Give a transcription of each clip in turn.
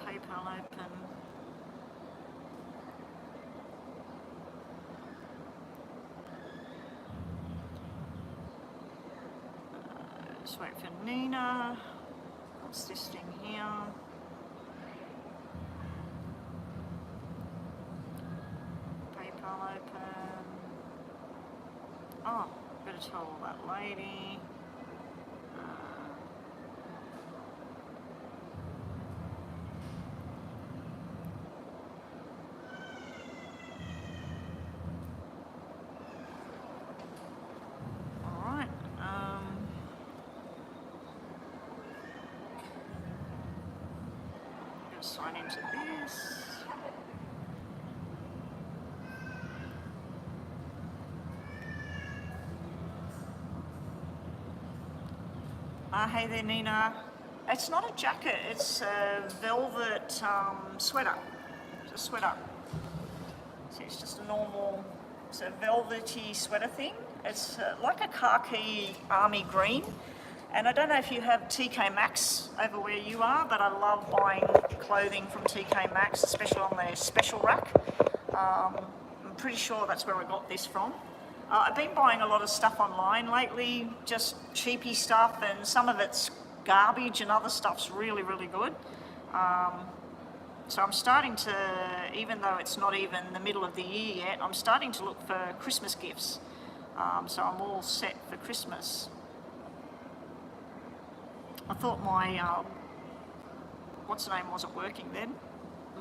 PayPal open. Just wait for Nina. What's this thing here? PayPal open. Oh, better tell that lady. Sign into this. Hey there, Nina. It's not a jacket, it's a velvet sweater. It's a sweater. So it's just a normal, it's a velvety sweater thing. It's like a khaki army green. And I don't know if you have TK Maxx over where you are, but I love buying clothing from TK Maxx, especially on their special rack. I'm pretty sure that's where I got this from. I've been buying a lot of stuff online lately, just cheapy stuff, and some of it's garbage and other stuff's really, really good. So I'm starting to, even though it's not even the middle of the year yet, I'm starting to look for Christmas gifts. So I'm all set for Christmas. I thought my, what's the name wasn't working then?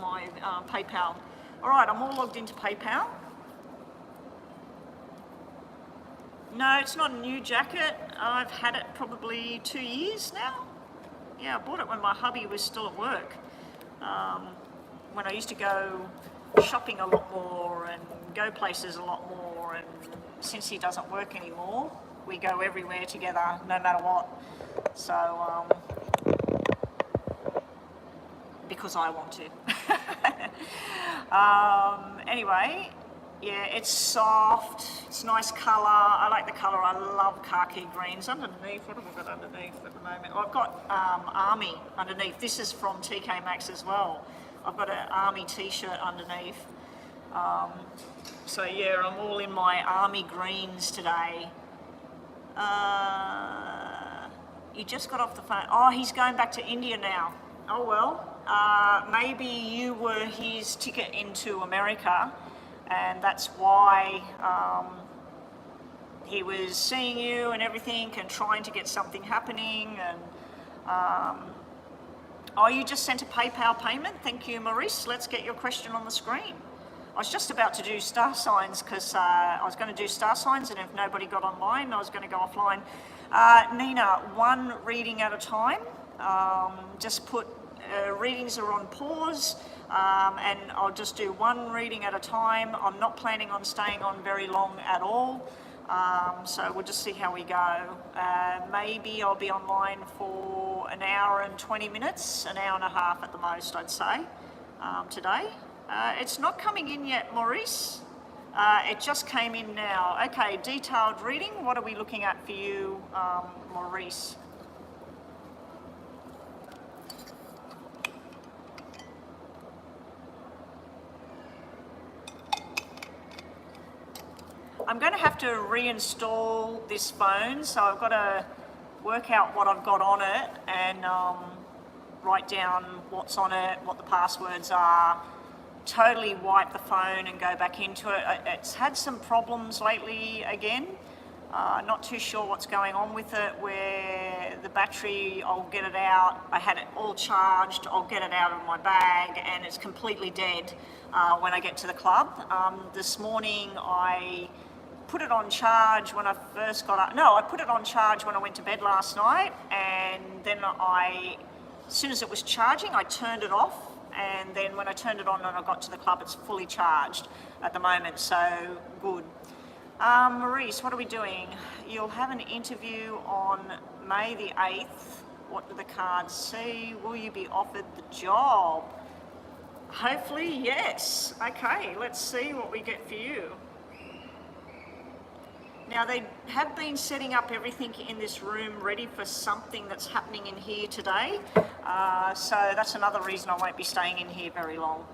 My PayPal. All right, I'm all logged into PayPal. No, it's not a new jacket. I've had it probably 2 years now. Yeah, I bought it when my hubby was still at work. When I used to go shopping a lot more and go places a lot more, and since he doesn't work anymore, we go everywhere together, no matter what. So, because I want to. Anyway, yeah, it's soft, it's nice colour. I like the colour. I love khaki greens. Underneath, what have I got underneath at the moment? I've got Army underneath. This is from TK Maxx as well. I've got an Army t-shirt underneath. So yeah, I'm all in my Army greens today. You just got off the phone. Oh, he's going back to India now. Oh well. Maybe you were his ticket into America, and that's why he was seeing you and everything and trying to get something happening. And oh, you just sent a PayPal payment. Thank you, Maurice. Let's get your question on the screen. I was just about to do star signs because I was going to do star signs, and if nobody got online, I was going to go offline. Nina, one reading at a time. Just put readings are on pause, and I'll just do one reading at a time. I'm not planning on staying on very long at all, so we'll just see how we go. Maybe I'll be online for an hour and 20 minutes, an hour and a half at the most, I'd say, today. It's not coming in yet, Maurice. It just came in now. Okay, detailed reading. What are we looking at for you, Maurice? I'm going to have to reinstall this phone, so I've got to work out what I've got on it and write down what's on it, what the passwords are, totally wipe the phone and go back into it. It's had some problems lately again. Not too sure what's going on with it, where the battery, I'll get it out, I had it all charged, I'll get it out of my bag and it's completely dead when I get to the club. This morning I put it on charge when I first got up. No, I put it on charge when I went to bed last night, and then as soon as it was charging, I turned it off. And then when I turned it on and I got to the club, it's fully charged at the moment, so good. Maurice, what are we doing? You'll have an interview on May the 8th. What do the cards say? Will you be offered the job? Hopefully, yes. Okay, let's see what we get for you. Now, they have been setting up everything in this room ready for something that's happening in here today. So that's another reason I won't be staying in here very long.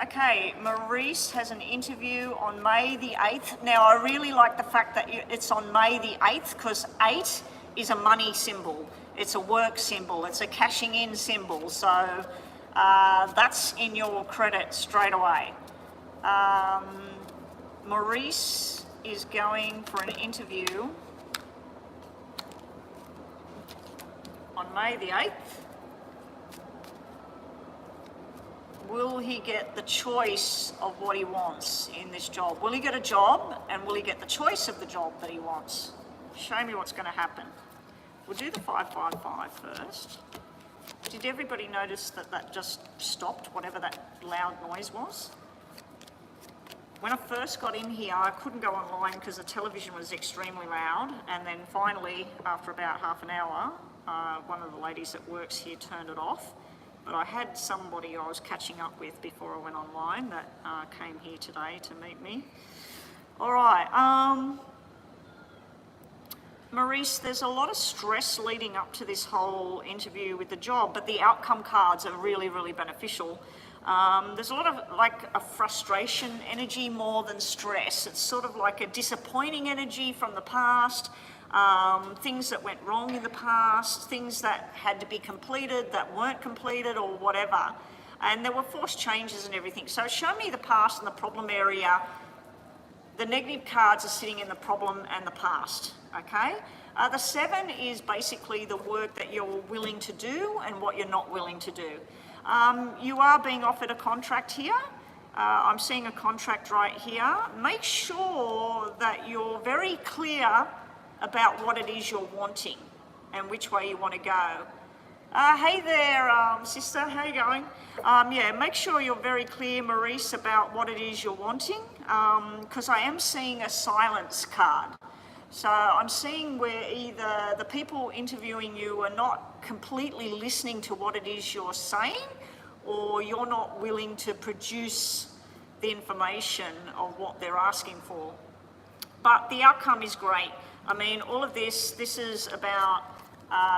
Okay, Maurice has an interview on May the 8th. Now, I really like the fact that it's on May the 8th because 8 is a money symbol. It's a work symbol. It's a cashing in symbol. So that's in your credit straight away. Maurice is going for an interview on May the 8th. Will he get the choice of what he wants in this job? Will he get a job, and will he get the choice of the job that he wants? Show me what's going to happen. We'll do the 555 first. Did everybody notice that that just stopped, whatever that loud noise was? When I first got in here, I couldn't go online because the television was extremely loud, and then finally, after about half an hour, one of the ladies that works here turned it off. But I had somebody I was catching up with before I went online that came here today to meet me. All right, Maurice, there's a lot of stress leading up to this whole interview with the job, but the outcome cards are really, really beneficial. There's a lot of like a frustration energy more than stress. It's sort of like a disappointing energy from the past, things that went wrong in the past, things that had to be completed that weren't completed or whatever. And there were forced changes and everything. So show me the past and the problem area. The negative cards are sitting in the problem and the past, okay? The 7 is basically the work that you're willing to do and what you're not willing to do. You are being offered a contract here. I'm seeing a contract right here. Make sure that you're very clear about what it is you're wanting and which way you want to go. Hey there, sister, how are you going? Yeah, make sure you're very clear, Maurice, about what it is you're wanting, because I am seeing a silence card. So I'm seeing where either the people interviewing you are not completely listening to what it is you're saying, or you're not willing to produce the information of what they're asking for. But the outcome is great. I mean, all of this is about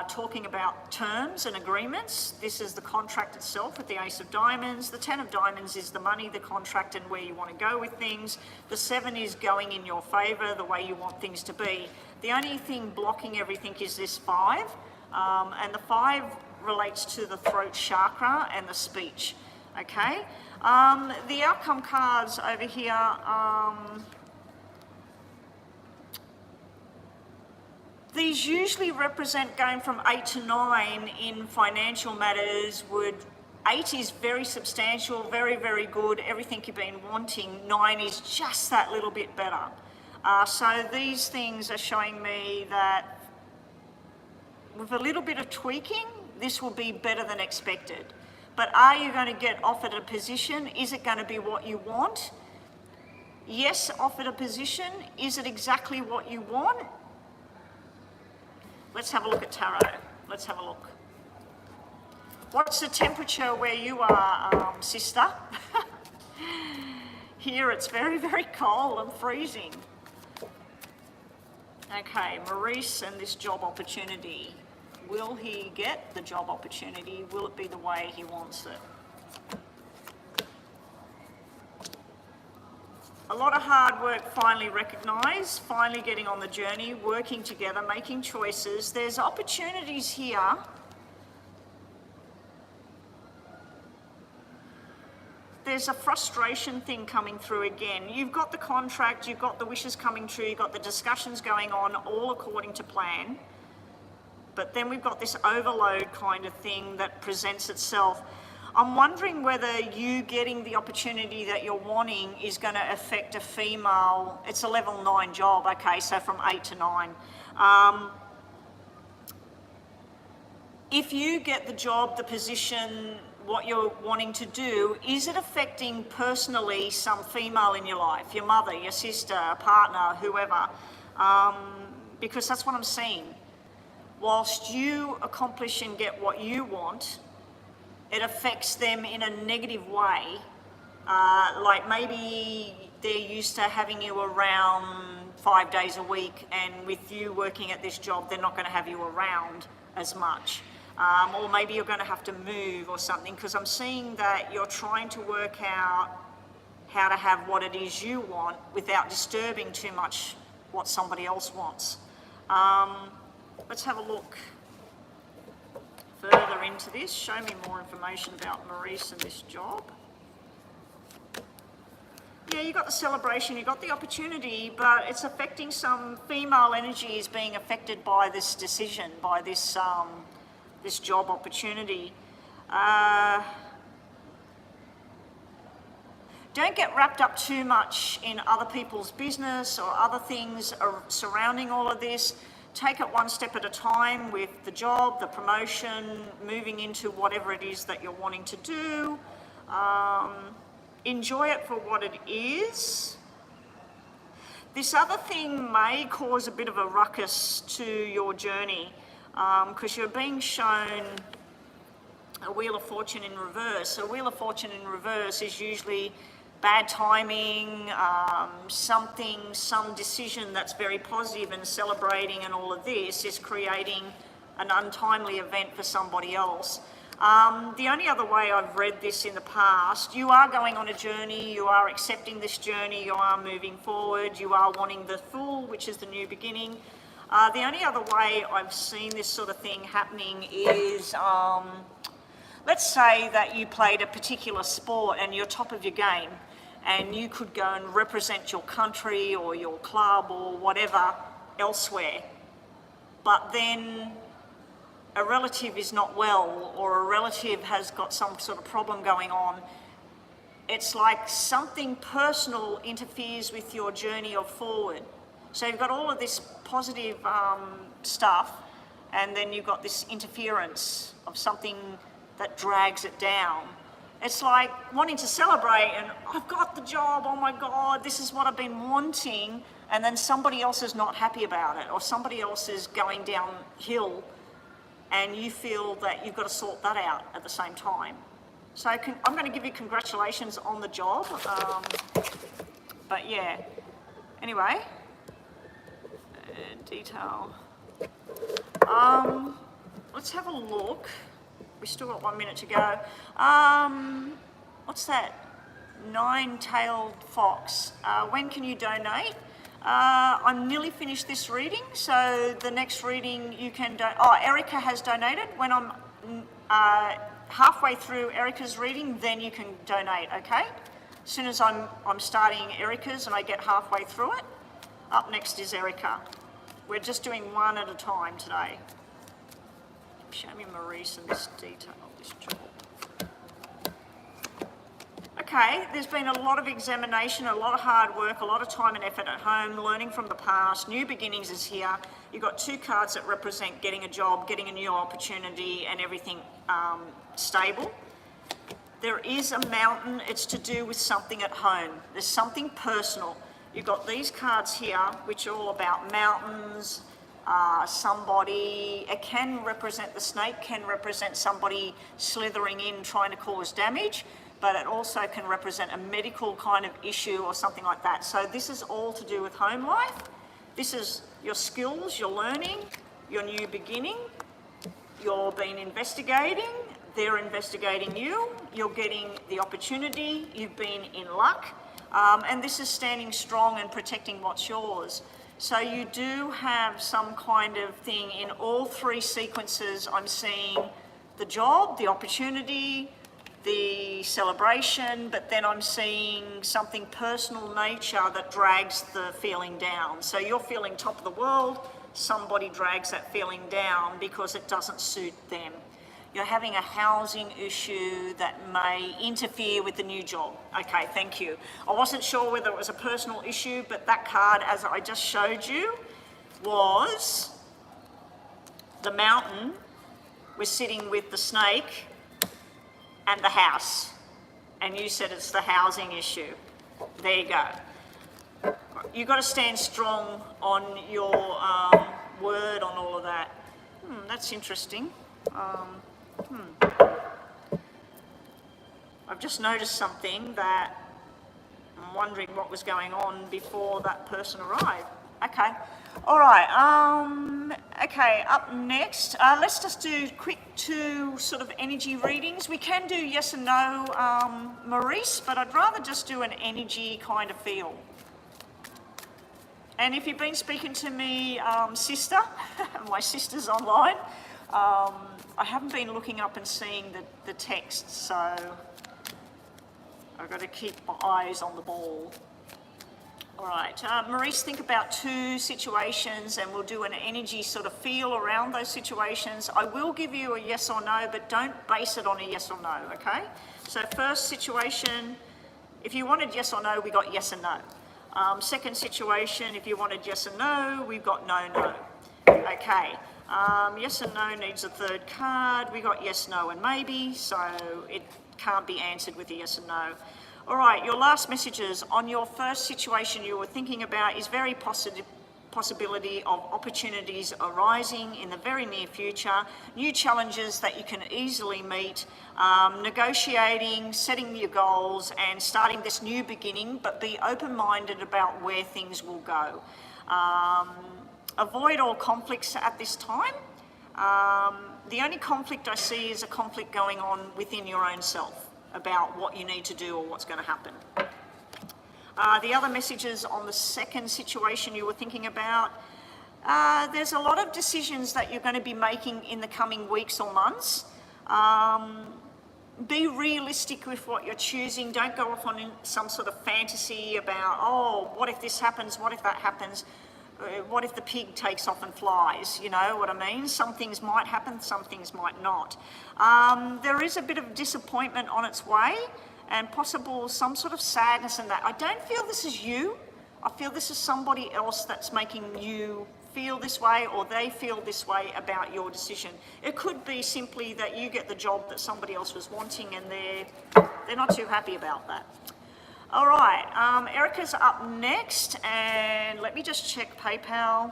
talking about terms and agreements. This is the contract itself with the Ace of Diamonds. The 10 of Diamonds is the money, the contract, and where you want to go with things. The 7 is going in your favour, the way you want things to be. The only thing blocking everything is this 5, and the 5 relates to the throat chakra and the speech, okay? The outcome cards over here, these usually represent going from 8 to 9 in financial matters. 8 is very substantial, very, very good, everything you've been wanting. 9 is just that little bit better. So these things are showing me that with a little bit of tweaking, this will be better than expected. But are you going to get offered a position? Is it going to be what you want? Yes, offered a position. Is it exactly what you want? Let's have a look at tarot. Let's have a look. What's the temperature where you are, sister? Here it's very, very cold and freezing. Okay, Maurice and this job opportunity. Will he get the job opportunity? Will it be the way he wants it? A lot of hard work finally recognised, finally getting on the journey, working together, making choices. There's opportunities here. There's a frustration thing coming through again. You've got the contract, you've got the wishes coming true, you've got the discussions going on, all according to plan. But then we've got this overload kind of thing that presents itself. I'm wondering whether you getting the opportunity that you're wanting is going to affect a female. It's a level 9 job, okay, so from 8 to 9. If you get the job, the position, what you're wanting to do, is it affecting personally some female in your life? Your mother, your sister, a partner, whoever? Because that's what I'm seeing. Whilst you accomplish and get what you want, it affects them in a negative way Like maybe they're used to having you around 5 days a week, and with you working at this job, they're not going to have you around as much. Or maybe you're going to have to move or something, because I'm seeing that you're trying to work out how to have what it is you want without disturbing too much what somebody else wants. Let's have a look further into this. Show me more information about Maurice and this job. Yeah, you got the celebration, you got the opportunity, but it's affecting some female energy is being affected by this decision, by this this job opportunity. Don't get wrapped up too much in other people's business or other things surrounding all of this. Take it one step at a time with the job, the promotion, moving into whatever it is that you're wanting to do. Enjoy it for what it is. This other thing may cause a bit of a ruckus to your journey, because you're being shown a Wheel of Fortune in reverse. A Wheel of Fortune in reverse is usually bad timing, some decision that's very positive and celebrating, and all of this is creating an untimely event for somebody else. The only other way I've read this in the past, you are going on a journey, you are accepting this journey, you are moving forward, you are wanting the Fool, which is the new beginning. The only other way I've seen this sort of thing happening is, let's say that you played a particular sport and you're top of your game, and you could go and represent your country or your club or whatever elsewhere. But then a relative is not well, or a relative has got some sort of problem going on. It's like something personal interferes with your journey of forward. So you've got all of this positive stuff, and then you've got this interference of something that drags it down. It's like wanting to celebrate and I've got the job, oh my God, this is what I've been wanting, and then somebody else is not happy about it, or somebody else is going downhill, and you feel that you've got to sort that out at the same time. So I'm going to give you congratulations on the job, but yeah, anyway, detail. Let's have a look. We still got 1 minute to go. What's that? Nine-tailed fox. When can you donate? I'm nearly finished this reading, so the next reading you can donate. Oh, Erica has donated. When I'm halfway through Erica's reading, then you can donate, okay? As soon as I'm starting Erica's and I get halfway through it, up next is Erica. We're just doing one at a time today. Show me Maurice and this detail, this job. Okay, there's been a lot of examination, a lot of hard work, a lot of time and effort at home, learning from the past. New beginnings is here. You've got two cards that represent getting a job, getting a new opportunity, and everything stable. There is a mountain. It's to do with something at home. There's something personal. You've got these cards here, which are all about mountains, somebody. It can represent, the snake can represent somebody slithering in trying to cause damage, but it also can represent a medical kind of issue or something like that. So this is all to do with home life. This is your skills, your learning, your new beginning. You're been investigating, they're investigating you, you're getting the opportunity, you've been in luck, and this is standing strong and protecting what's yours. So you do have some kind of thing in all three sequences. I'm seeing the job, the opportunity, the celebration, but then I'm seeing something personal nature that drags the feeling down. So you're feeling top of the world, somebody drags that feeling down because it doesn't suit them. You're having a housing issue that may interfere with the new job. Okay, thank you. I wasn't sure whether it was a personal issue, but that card, as I just showed you, was the mountain. We're sitting with the snake and the house. And you said it's the housing issue. There you go. You've got to stand strong on your word on all of that. That's interesting. I've just noticed something that I'm wondering what was going on before that person arrived. Okay, all right. Okay, up next, let's just do quick 2 sort of energy readings. We can do yes and no, Maurice, but I'd rather just do an energy kind of feel. And if you've been speaking to me, sister, my sister's online, I haven't been looking up and seeing the text, so I've got to keep my eyes on the ball. All right, Maurice, think about 2 situations and we'll do an energy sort of feel around those situations. I will give you a yes or no, but don't base it on a yes or no, okay? So first situation, if you wanted yes or no, we got yes and no. Second situation, if you wanted yes and no, we've got no, no. Okay, yes and no needs a 3rd card. We got yes, no, and maybe, so it can't be answered with a yes and no. All right, your last messages on your first situation you were thinking about is very possibility of opportunities arising in the very near future, new challenges that you can easily meet, negotiating, setting your goals and starting this new beginning, but be open-minded about where things will go. Avoid all conflicts at this time. The only conflict I see is a conflict going on within your own self about what you need to do or what's going to happen. The other messages on the second situation you were thinking about, there's a lot of decisions that you're going to be making in the coming weeks or months. Be realistic with what you're choosing. Don't go off on some sort of fantasy about, oh, what if this happens, what if that happens, what if the pig takes off and flies, you know what I mean? Some things might happen, some things might not. There is a bit of disappointment on its way and possible some sort of sadness in that. I don't feel this is you. I feel this is somebody else that's making you feel this way or they feel this way about your decision. It could be simply that you get the job that somebody else was wanting and they're not too happy about that. All right, Erica's up next, and let me just check PayPal.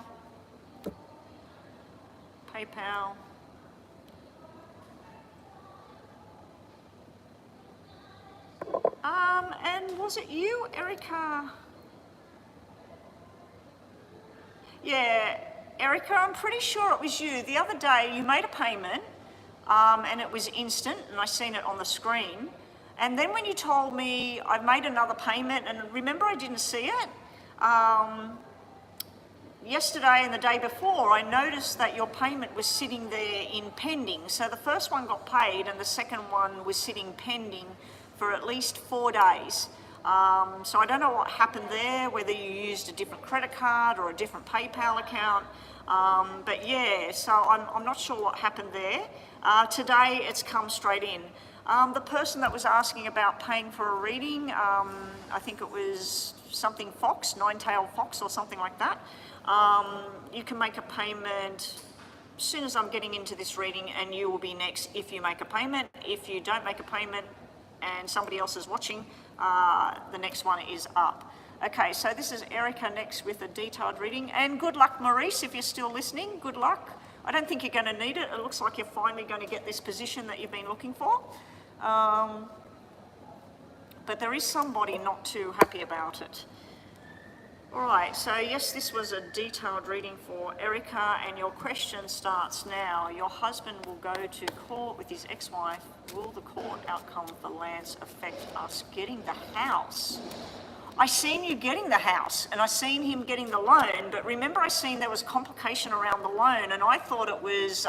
And was it you, Erica? Yeah, Erica, I'm pretty sure it was you. The other day you made a payment, and it was instant, and I seen it on the screen. And then when you told me I've made another payment, and remember I didn't see it, yesterday and the day before I noticed that your payment was sitting there in pending. So the first one got paid and the second one was sitting pending for at least 4 days. So I don't know what happened there, whether you used a different credit card or a different PayPal account. But yeah, so I'm not sure what happened there. Today it's come straight in. The person that was asking about paying for a reading, I think it was something Fox, Nine-Tailed Fox or something like that. You can make a payment as soon as I'm getting into this reading and you will be next if you make a payment. If you don't make a payment and somebody else is watching, the next one is up. Okay, so this is Erica next with a detailed reading. And good luck, Maurice, if you're still listening, good luck. I don't think you're going to need it. It looks like you're finally going to get this position that you've been looking for. But there is somebody not too happy about it. All right, so yes, this was a detailed reading for Erica, and your question starts now. Your husband will go to court with his ex-wife. Will the court outcome for Lance affect us getting the house? I seen you getting the house, and I seen him getting the loan, but remember I seen there was complication around the loan, and I thought it was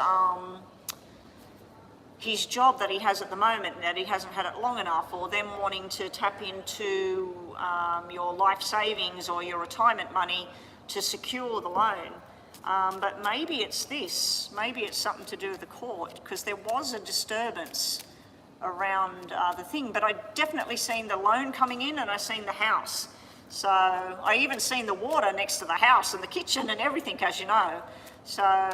his job that he has at the moment, that he hasn't had it long enough, or them wanting to tap into your life savings or your retirement money to secure the loan. But maybe it's this, maybe it's something to do with the court, because there was a disturbance around the thing, but I definitely seen the loan coming in and I seen the house. So I even seen the water next to the house and the kitchen and everything, as you know. So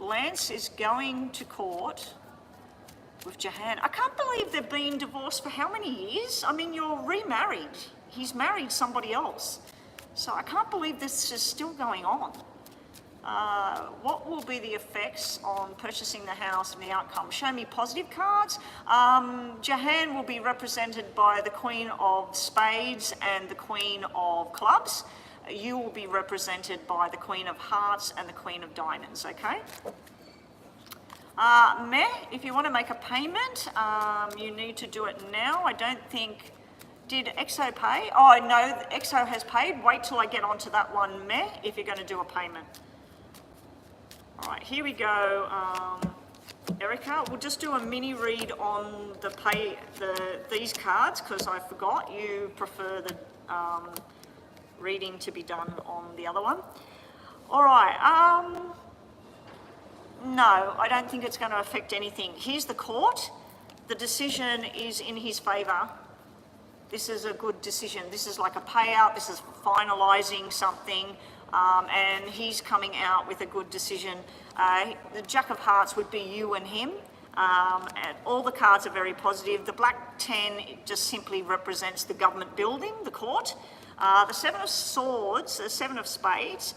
Lance is going to court with Jahan. I can't believe they've been divorced for how many years? I mean, you're remarried. He's married somebody else. So I can't believe this is still going on. What will be the effects on purchasing the house and the outcome? Show me positive cards. Jahan will be represented by the Queen of Spades and the Queen of Clubs. You will be represented by the Queen of Hearts and the Queen of Diamonds, okay? Meh, if you want to make a payment, you need to do it now. I don't think... Did EXO pay? Oh, no, EXO has paid. Wait till I get onto that one, Meh, if you're going to do a payment. All right, here we go, Erica. We'll just do a mini read on these cards because I forgot you prefer the reading to be done on the other one. All right. No, I don't think it's going to affect anything. Here's the court. The decision is in his favour. This is a good decision. This is like a payout. This is finalising something. And he's coming out with a good decision. The Jack of Hearts would be you and him. And all the cards are very positive. The black 10 just simply represents the government building, the court. The 7 of Swords, the 7 of Spades,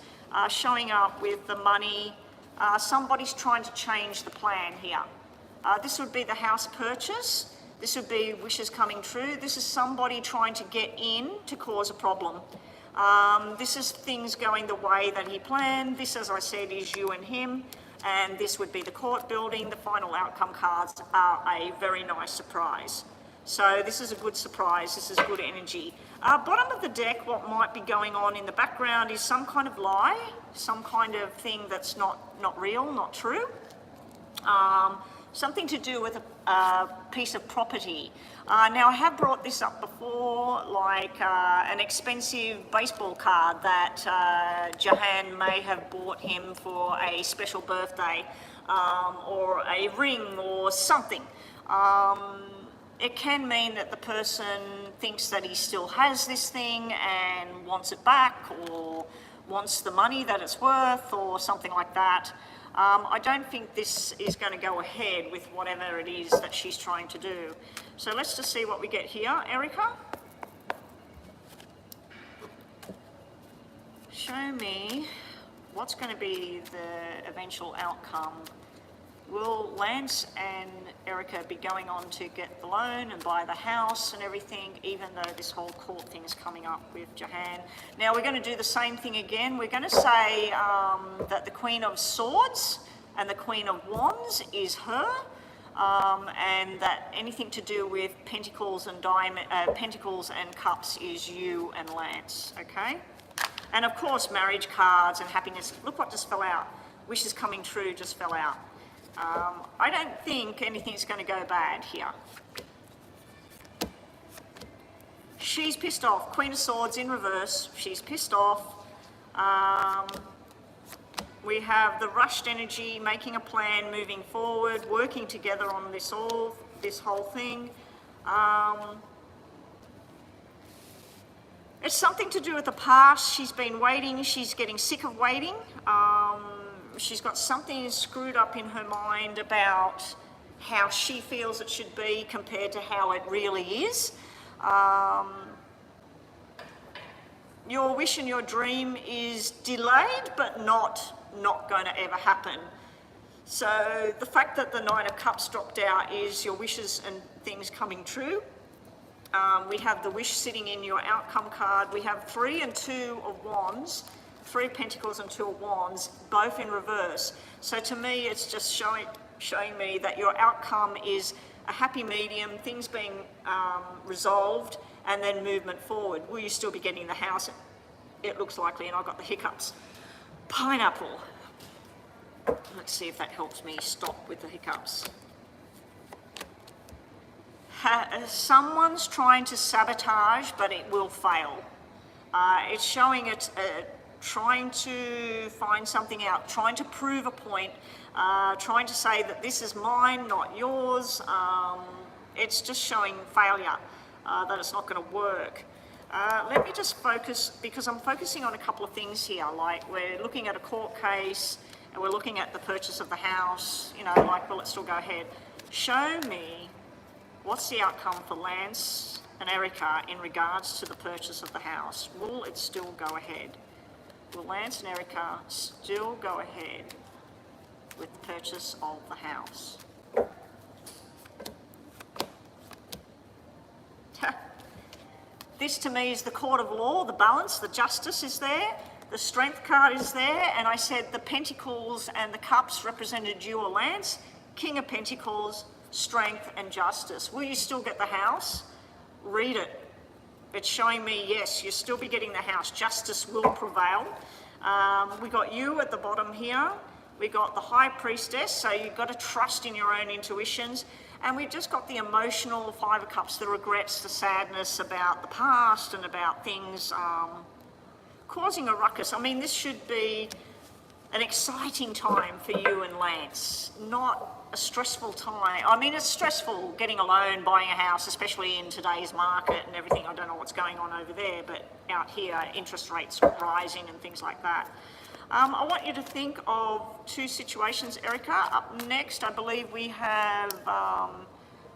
showing up with the money. Somebody's trying to change the plan here. This would be the house purchase. This would be wishes coming true. This is somebody trying to get in to cause a problem. This is things going the way that he planned. This, as I said, is you and him. And this would be the court building. The final outcome cards are a very nice surprise. So this is a good surprise. This is good energy. Bottom of the deck, what might be going on in the background is some kind of lie, some kind of thing that's not real, not true. Something to do with a piece of property. Now, I have brought this up before, like an expensive baseball card that Jahan may have bought him for a special birthday, or a ring or something. It can mean that the person thinks that he still has this thing and wants it back, or wants the money that it's worth, or something like that. I don't think this is going to go ahead with whatever it is that she's trying to do. So let's just see what we get here, Erica. Show me what's going to be the eventual outcome. Will Lance and Erica be going on to get the loan and buy the house and everything, even though this whole court thing is coming up with Jahan? Now, we're going to do the same thing again. We're going to say that the Queen of Swords and the Queen of Wands is her, and that anything to do with Pentacles and Pentacles and Cups is you and Lance, okay? And of course, marriage cards and happiness. Look what just fell out. Wishes coming true just fell out. I don't think anything's going to go bad here. She's pissed off. Queen of Swords in reverse. She's pissed off. We have the rushed energy, making a plan, moving forward, working together on this whole thing. It's something to do with the past. She's been waiting. She's getting sick of waiting. She's got something screwed up in her mind about how she feels it should be compared to how it really is. Your wish and your dream is delayed, but not going to ever happen. So the fact that the 9 of Cups dropped out is your wishes and things coming true. We have the wish sitting in your outcome card. We have 3 and 2 of Wands. 3 of Pentacles and 2 of Wands, both in reverse. So to me, it's just showing me that your outcome is a happy medium, things being resolved, and then movement forward. Will you still be getting the house? It looks likely, and I've got the hiccups. Pineapple. Let's see if that helps me stop with the hiccups. Someone's trying to sabotage, but it will fail. It's showing it trying to find something out, trying to prove a point, trying to say that this is mine, not yours. It's just showing failure, that it's not going to work. Let me just focus, because I'm focusing on a couple of things here, like we're looking at a court case, and we're looking at the purchase of the house, you know, like, will it still go ahead? Show me what's the outcome for Lance and Erica in regards to the purchase of the house. Will it still go ahead? will Lance and Erica still go ahead with the purchase of the house? This to me is the court of law, the balance, the justice is there, the strength card is there, and I said the Pentacles and the Cups represented you or Lance, King of Pentacles, strength and justice. Will you still get the house? Read it. It's showing me, yes, you'll still be getting the house. Justice will prevail. We got you at the bottom here. We got the High Priestess, so you've got to trust in your own intuitions. And we've just got the emotional Five of Cups, the regrets, the sadness about the past and about things causing a ruckus. I mean, this should be an exciting time for you and Lance, not a stressful time. I mean, it's stressful getting a loan, buying a house, especially in today's market and everything. I don't know what's going on over there, but out here, interest rates rising and things like that. I want you to think of two situations, Erica. Up next, I believe we have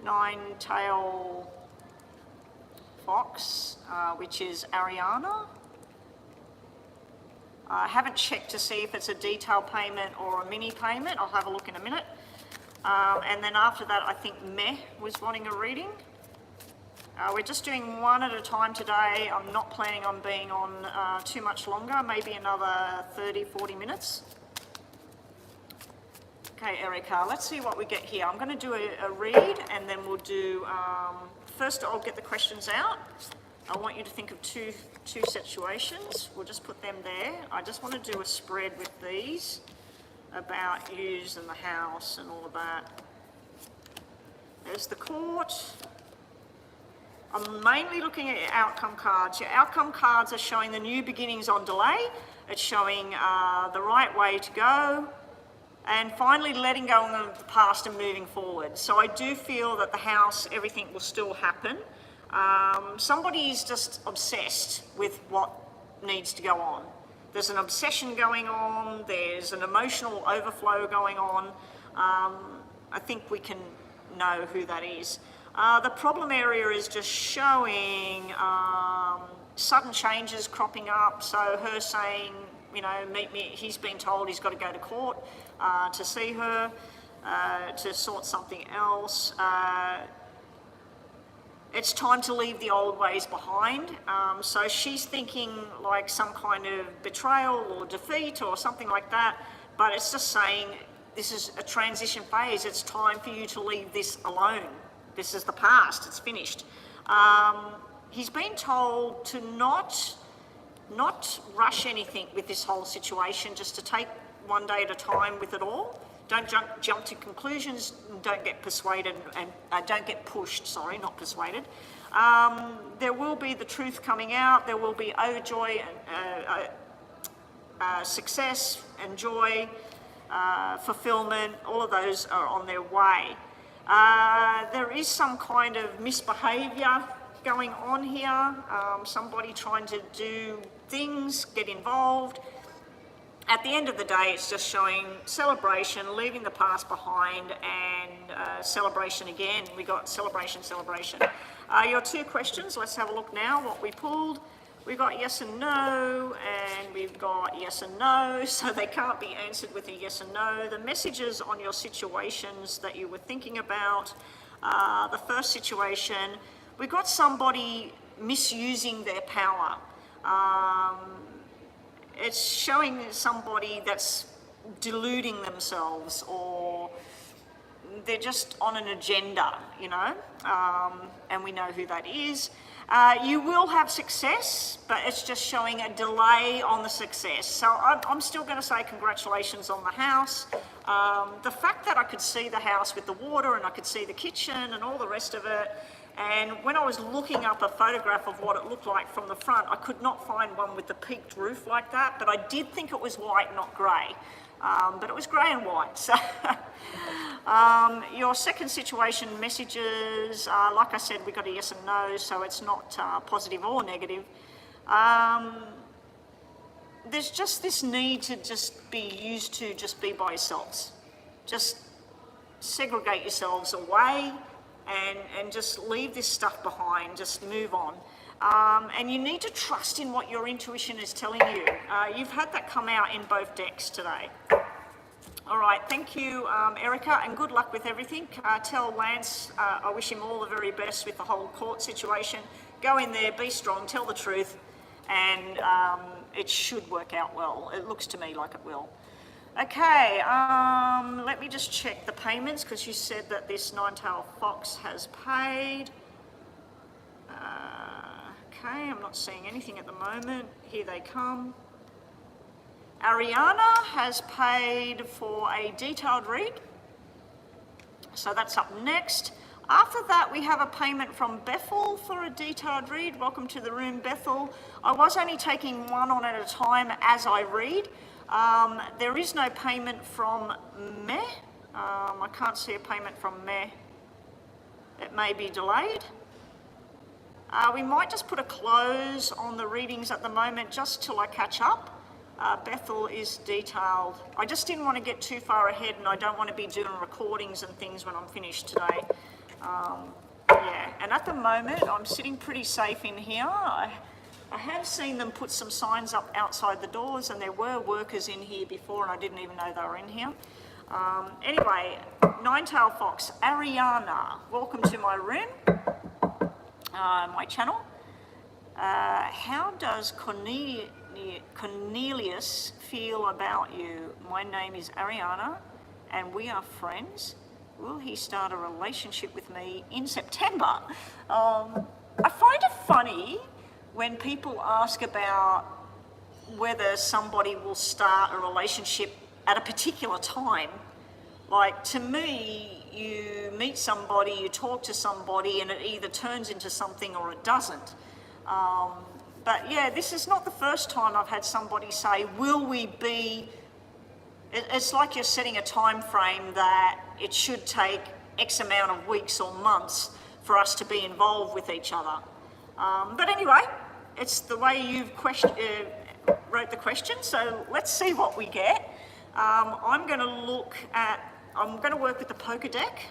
Nine-Tail Fox, which is Ariana. I haven't checked to see if it's a detail payment or a mini payment. I'll have a look in a minute. And then after that, I think Meh was wanting a reading. We're just doing one at a time today. I'm not planning on being on too much longer, maybe another 30, 40 minutes. Okay, Erica, let's see what we get here. I'm going to do a read and then we'll do, first I'll get the questions out. I want you to think of two situations. We'll just put them there. I just want to do a spread with these about yous and the house and all of that. There's the court. I'm mainly looking at your outcome cards. Your outcome cards are showing the new beginnings on delay. It's showing the right way to go. And finally letting go of the past and moving forward. So I do feel that the house, everything will still happen. Somebody is just obsessed with what needs to go on. There's an obsession going on. There's an emotional overflow going on. I think we can know who that is. The problem area is just showing sudden changes cropping up. So her saying, you know, meet me, he's been told he's got to go to court to see her, to sort something else. It's time to leave the old ways behind. So she's thinking like some kind of betrayal or defeat or something like that. But it's just saying this is a transition phase. It's time for you to leave this alone. This is the past, it's finished. He's been told to not rush anything with this whole situation, just to take one day at a time with it all. Don't jump to conclusions, don't get persuaded, and don't get pushed, sorry, not persuaded. There will be the truth coming out, there will be overjoy and success and joy, fulfillment, all of those are on their way. There is some kind of misbehaviour going on here, somebody trying to do things, get involved. At the end of the day, it's just showing celebration, leaving the past behind, and celebration again. We got celebration, celebration. Your two questions, let's have a look now what we pulled. We got yes and no, and we've got yes and no, so they can't be answered with a yes and no. The messages on your situations that you were thinking about, the first situation, we got somebody misusing their power. It's showing somebody that's deluding themselves, or they're just on an agenda, you know, and we know who that is. You will have success, but it's just showing a delay on the success. So I'm still going to say congratulations on the house. The fact that I could see the house with the water and I could see the kitchen and all the rest of it, and when I was looking up a photograph of what it looked like from the front, I could not find one with the peaked roof like that, but I did think it was white, not grey. But it was grey and white. So your second situation messages, like I said, we got a yes and no, so it's not positive or negative. There's just this need to just be used to just be by yourselves. Just segregate yourselves away and just leave this stuff behind, just move on. And you need to trust in what your intuition is telling you. You've had that come out in both decks today. All right, thank you, Erica, and good luck with everything. Tell Lance I wish him all the very best with the whole court situation. Go in there, be strong, tell the truth, and it should work out well. It looks to me like it will. Okay, let me just check the payments, because you said that this nine-tailed fox has paid. Okay, I'm not seeing anything at the moment. Here they come. Ariana has paid for a detailed read, so that's up next. After that, we have a payment from Bethel for a detailed read. Welcome to the room, Bethel. I was only taking one on at a time as I read. There is no payment from Meh. I can't see a payment from Meh. It may be delayed. We might just put a close on the readings at the moment just till I catch up. Bethel is detailed. I just didn't want to get too far ahead, and I don't want to be doing recordings and things when I'm finished today. Yeah, and at the moment I'm sitting pretty safe in here. I have seen them put some signs up outside the doors, and there were workers in here before and I didn't even know they were in here. Anyway, nine-tailed fox, Ariana, welcome to my room, my channel. How does Cornelius feel about you? My name is Ariana and we are friends. Will he start a relationship with me in September? I find it funny when people ask about whether somebody will start a relationship at a particular time. Like, to me, you meet somebody, you talk to somebody, and it either turns into something or it doesn't. But yeah, this is not the first time I've had somebody say, will we be... It's like you're setting a time frame that it should take X amount of weeks or months for us to be involved with each other. But anyway, it's the way you've wrote the question, so let's see what we get. I'm going to work with the poker deck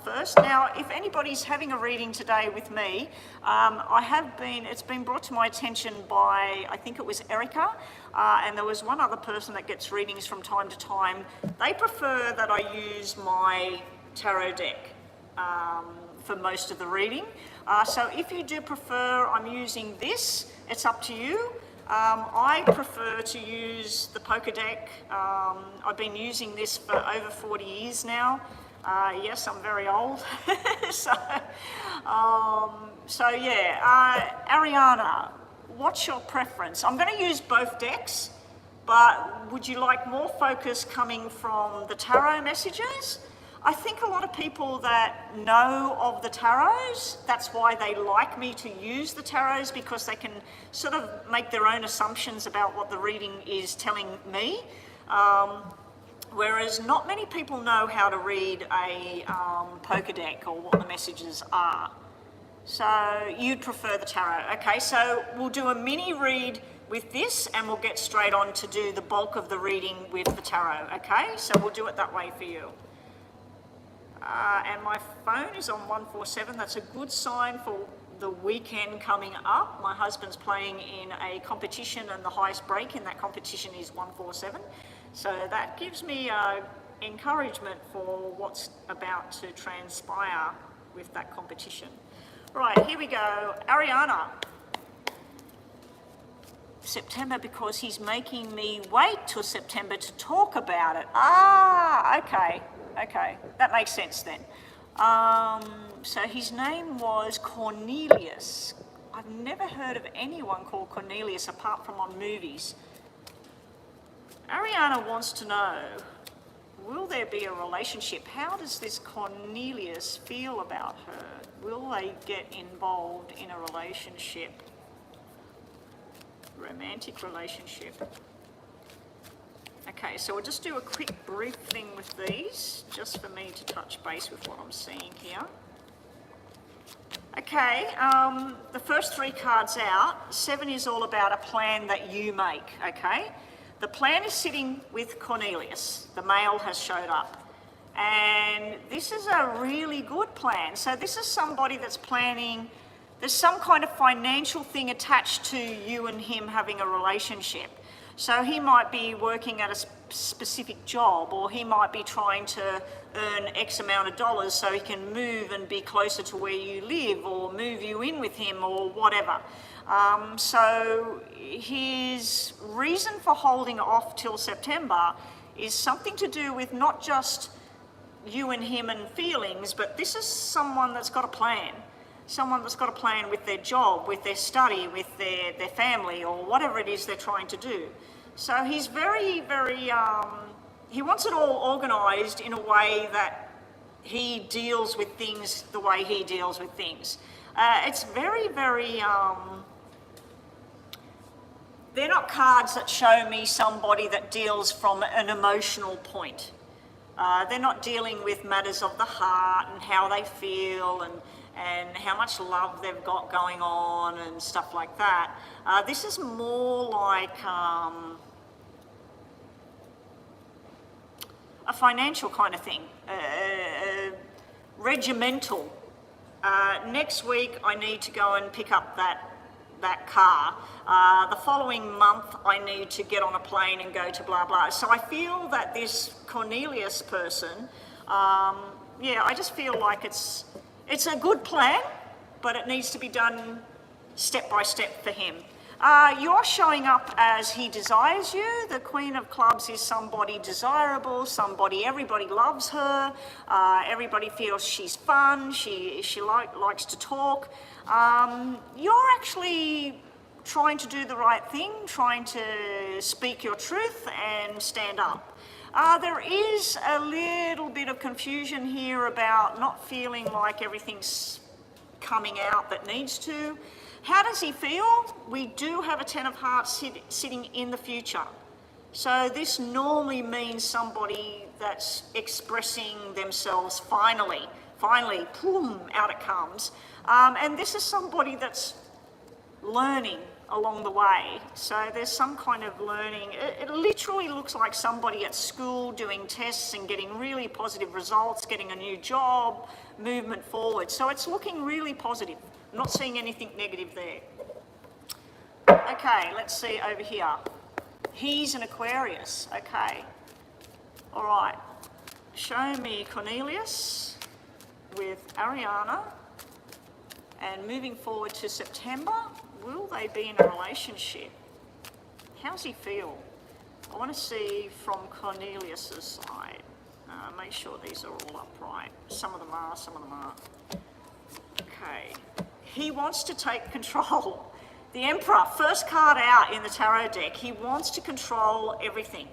first. Now, if anybody's having a reading today with me, it's been brought to my attention by, I think it was Erica, and there was one other person that gets readings from time to time. They prefer that I use my tarot deck for most of the reading. So if you do prefer I'm using this, it's up to you. I prefer to use the poker deck. I've been using this for over 40 years now. Yes, I'm very old. So yeah, Ariana, what's your preference? I'm going to use both decks, but would you like more focus coming from the tarot messages? I think a lot of people that know of the tarots, that's why they like me to use the tarots, because they can sort of make their own assumptions about what the reading is telling me. Whereas not many people know how to read a poker deck or what the messages are. So you'd prefer the tarot. Okay, so we'll do a mini read with this and we'll get straight on to do the bulk of the reading with the tarot. Okay, so we'll do it that way for you. And my phone is on 147. That's a good sign for the weekend coming up. My husband's playing in a competition and the highest break in that competition is 147. So that gives me encouragement for what's about to transpire with that competition. Right, here we go. Ariana. September, because he's making me wait till September to talk about it. Ah, okay. Okay, that makes sense then. So his name was Cornelius. I've never heard of anyone called Cornelius apart from on movies. Ariana wants to know, will there be a relationship? How does this Cornelius feel about her? Will they get involved in a relationship? Romantic relationship. Okay, so we'll just do a quick brief thing with these, just for me to touch base with what I'm seeing here. Okay, the first three cards out. 7 is all about a plan that you make, okay? The plan is sitting with Cornelius. The male has showed up. And this is a really good plan. So this is somebody that's planning There's some kind of financial thing attached to you and him having a relationship. So he might be working at a specific job, or he might be trying to earn X amount of dollars so he can move and be closer to where you live, or move you in with him, or whatever. So his reason for holding off till September is something to do with not just you and him and feelings, but this is someone that's got a plan. Someone that's got a plan with their job, with their study, with their family, or whatever it is they're trying to do. So he's very, very, he wants it all organised in a way that he deals with things the way he deals with things. It's very, very, they're not cards that show me somebody that deals from an emotional point. They're not dealing with matters of the heart and how they feel and how much love they've got going on and stuff like that. This is more like a financial kind of thing, regimental. Next week I need to go and pick up that car. The following month I need to get on a plane and go to blah blah. So I feel that this Cornelius person, yeah, I just feel like it's a good plan, but it needs to be done step by step for him. You're showing up as he desires you. The Queen of Clubs is somebody desirable, somebody everybody loves her, everybody feels she's fun, she likes to talk. You're actually trying to do the right thing, trying to speak your truth and stand up. There is a little bit of confusion here about not feeling like everything's coming out that needs to. How does he feel? We do have a Ten of Hearts sitting in the future. So this normally means somebody that's expressing themselves finally, boom, out it comes. And this is somebody that's learning along the way. So there's some kind of learning. It literally looks like somebody at school doing tests and getting really positive results, getting a new job, movement forward. So it's looking really positive. I'm not seeing anything negative there. Okay, let's see over here. He's an Aquarius. Okay. All right. Show me Cornelius with Ariana. And moving forward to September, will they be in a relationship? How's he feel? I want to see from Cornelius's side. Make sure these are all upright. Some of them are, some of them aren't. Okay. He wants to take control. The Emperor, first card out in the tarot deck, he wants to control everything.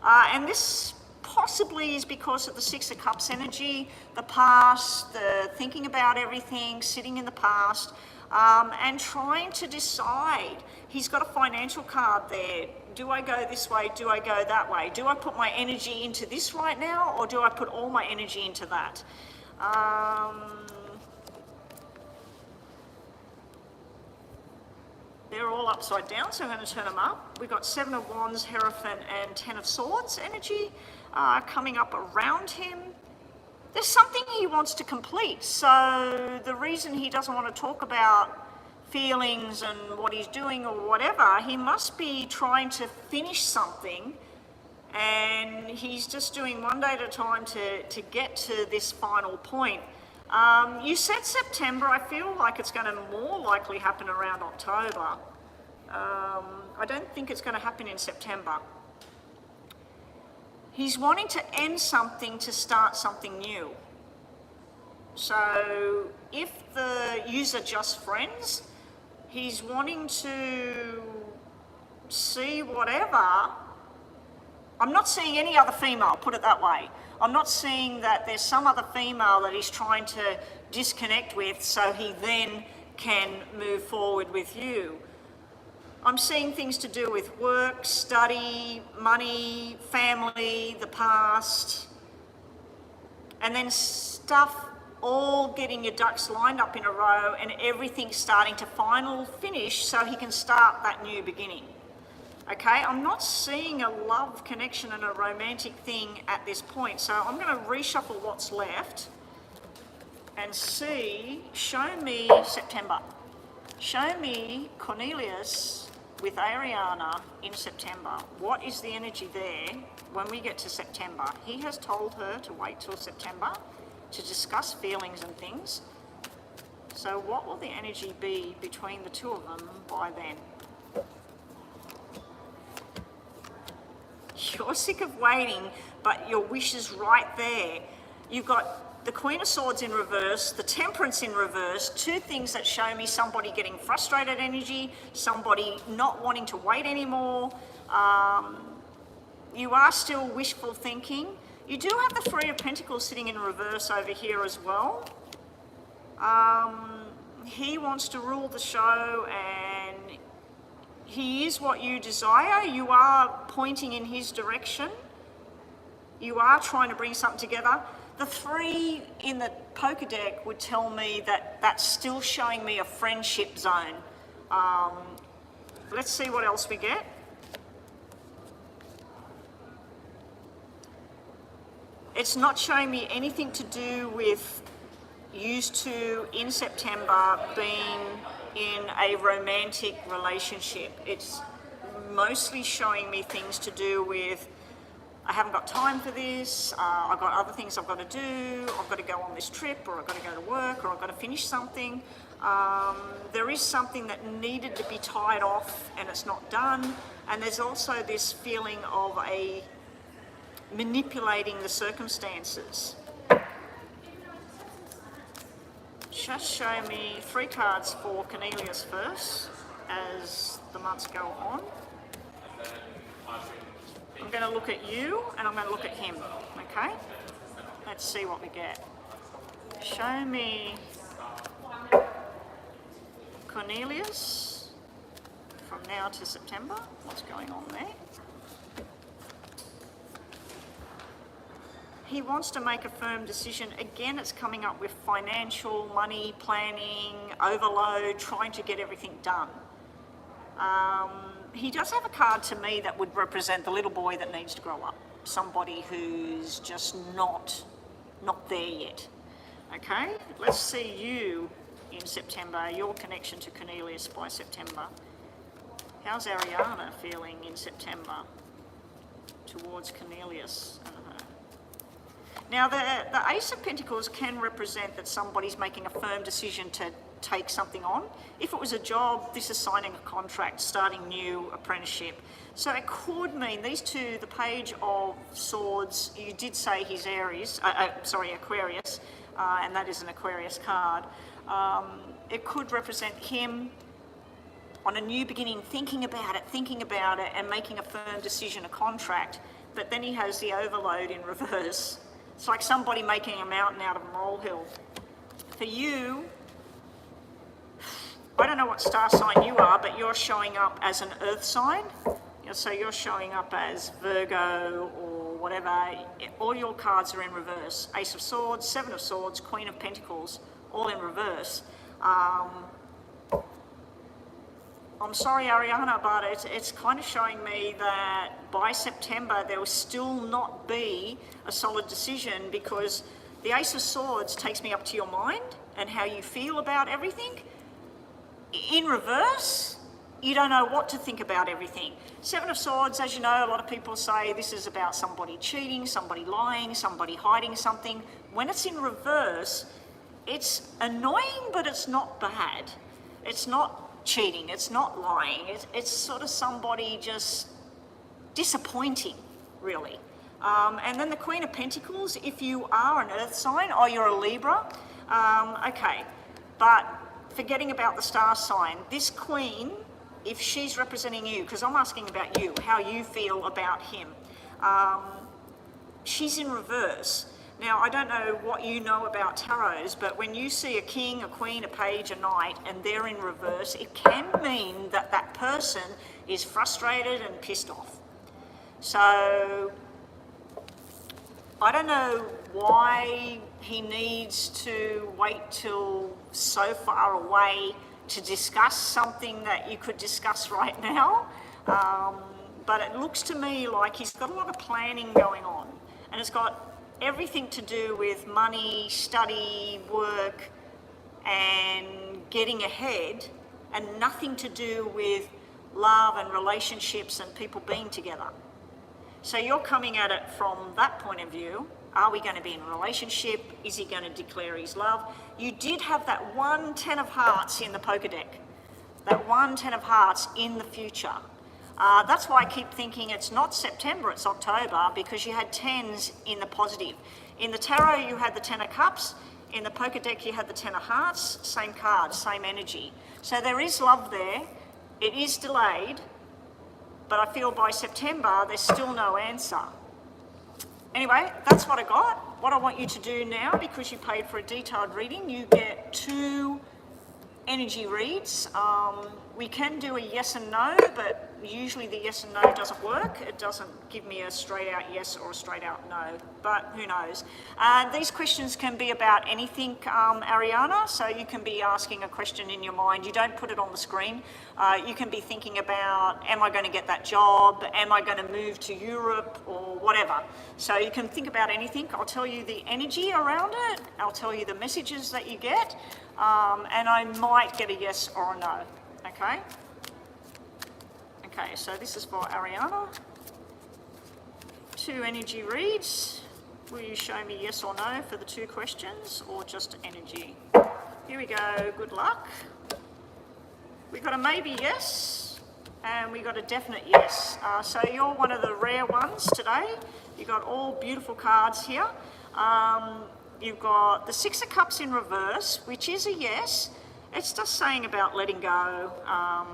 And this possibly is because of the Six of Cups energy, the past, the thinking about everything, sitting in the past, and trying to decide. He's got a financial card there. Do I go this way? Do I go that way? Do I put my energy into this right now, or do I put all my energy into that? They're all upside down, so I'm going to turn them up. We've got Seven of Wands, Hierophant, and Ten of Swords energy coming up around him. There's something he wants to complete, so the reason he doesn't want to talk about feelings and what he's doing or whatever, he must be trying to finish something, and he's just doing one day at a time to get to this final point. You said September. I feel like it's going to more likely happen around October. I don't think it's going to happen in September. He's wanting to end something to start something new. So if the user just friends, he's wanting to see whatever. I'm not seeing any other female, put it that way. I'm not seeing that there's some other female that he's trying to disconnect with so he then can move forward with you. I'm seeing things to do with work, study, money, family, the past, and then stuff all getting your ducks lined up in a row and everything starting to final finish so he can start that new beginning. Okay, I'm not seeing a love connection and a romantic thing at this point, so I'm going to reshuffle what's left and see, show me September. Show me Cornelius with Ariana in September. What is the energy there when we get to September? He has told her to wait till September to discuss feelings and things. So what will the energy be between the two of them by then? You're sick of waiting, but your wish is right there. You've got the Queen of Swords in reverse, the Temperance in reverse, two things that show me somebody getting frustrated energy, somebody not wanting to wait anymore. You are still wishful thinking. You do have the Three of Pentacles sitting in reverse over here as well. He wants to rule the show and he is what you desire. You are pointing in his direction. You are trying to bring something together. The 3 in the poker deck would tell me that that's still showing me a friendship zone. Let's see what else we get. It's not showing me anything to do with used to in September being in a romantic relationship. It's mostly showing me things to do with, I haven't got time for this, I've got other things I've got to do, I've got to go on this trip, or I've got to go to work, or I've got to finish something. There is something that needed to be tied off and it's not done. And there's also this feeling of a manipulating the circumstances. Just show me 3 cards for Cornelius first as the months go on. I'm going to look at you and I'm going to look at him, okay? Let's see what we get. Show me Cornelius from now to September. What's going on there? He wants to make a firm decision. Again, it's coming up with financial, money, planning, overload, trying to get everything done. He does have a card to me that would represent the little boy that needs to grow up. Somebody who's just not there yet. Okay, let's see you in September, your connection to Cornelius by September. How's Ariana feeling in September towards Cornelius and her? Now, the Ace of Pentacles can represent that somebody's making a firm decision to take something on. If it was a job, this is signing a contract, starting new, apprenticeship. So it could mean these two, the Page of Swords, you did say he's Aquarius, and that is an Aquarius card. It could represent him on a new beginning, thinking about it, and making a firm decision, a contract. But then he has the overload in reverse. It's like somebody making a mountain out of a molehill. For you, I don't know what star sign you are, but you're showing up as an earth sign. So you're showing up as Virgo or whatever. All your cards are in reverse. Ace of Swords, 7 of Swords, Queen of Pentacles, all in reverse. I'm sorry, Ariana, but it's kind of showing me that by September there will still not be a solid decision, because the Ace of Swords takes me up to your mind and how you feel about everything. In reverse, you don't know what to think about everything. 7 of Swords, as you know, a lot of people say this is about somebody cheating, somebody lying, somebody hiding something. When it's in reverse, it's annoying, but it's not bad. It's not cheating, it's not lying, it's sort of somebody just disappointing, really. And then the Queen of Pentacles, if you are an earth sign, or you're a Libra, okay, but forgetting about the star sign, this Queen, if she's representing you, because I'm asking about you, how you feel about him, she's in reverse. Now, I don't know what you know about tarots, but when you see a king, a queen, a page, a knight, and they're in reverse, it can mean that that person is frustrated and pissed off. So, I don't know why he needs to wait till so far away to discuss something that you could discuss right now, but it looks to me like he's got a lot of planning going on, and it's got everything to do with money, study, work, and getting ahead and nothing to do with love and relationships and people being together. So you're coming at it from that point of view. Are we going to be in a relationship? Is he going to declare his love? You did have that 1 10 of hearts in the poker deck. That 1 10 of hearts in the future. That's why I keep thinking it's not September, it's October, because you had 10s in the positive. In the tarot, you had the 10 of cups. In the poker deck, you had the 10 of hearts. Same card, same energy. So there is love there. It is delayed, but I feel by September, there's still no answer. Anyway, that's what I got. What I want you to do now, because you paid for a detailed reading, you get 2 energy reads. We can do a yes and no, but usually the yes and no doesn't work. It doesn't give me a straight out yes or a straight out no, but who knows. These questions can be about anything, Ariana, so you can be asking a question in your mind. You don't put it on the screen. You can be thinking about, am I going to get that job? Am I going to move to Europe or whatever? So you can think about anything. I'll tell you the energy around it. I'll tell you the messages that you get. And I might get a yes or a no, okay? Okay, so this is for Ariana. 2 energy reads. Will you show me yes or no for the 2 questions, or just energy? Here we go, good luck. We got a maybe yes, and we got a definite yes. So you're one of the rare ones today. You got all beautiful cards here. You've got the 6 of Cups in reverse, which is a yes. It's just saying about letting go,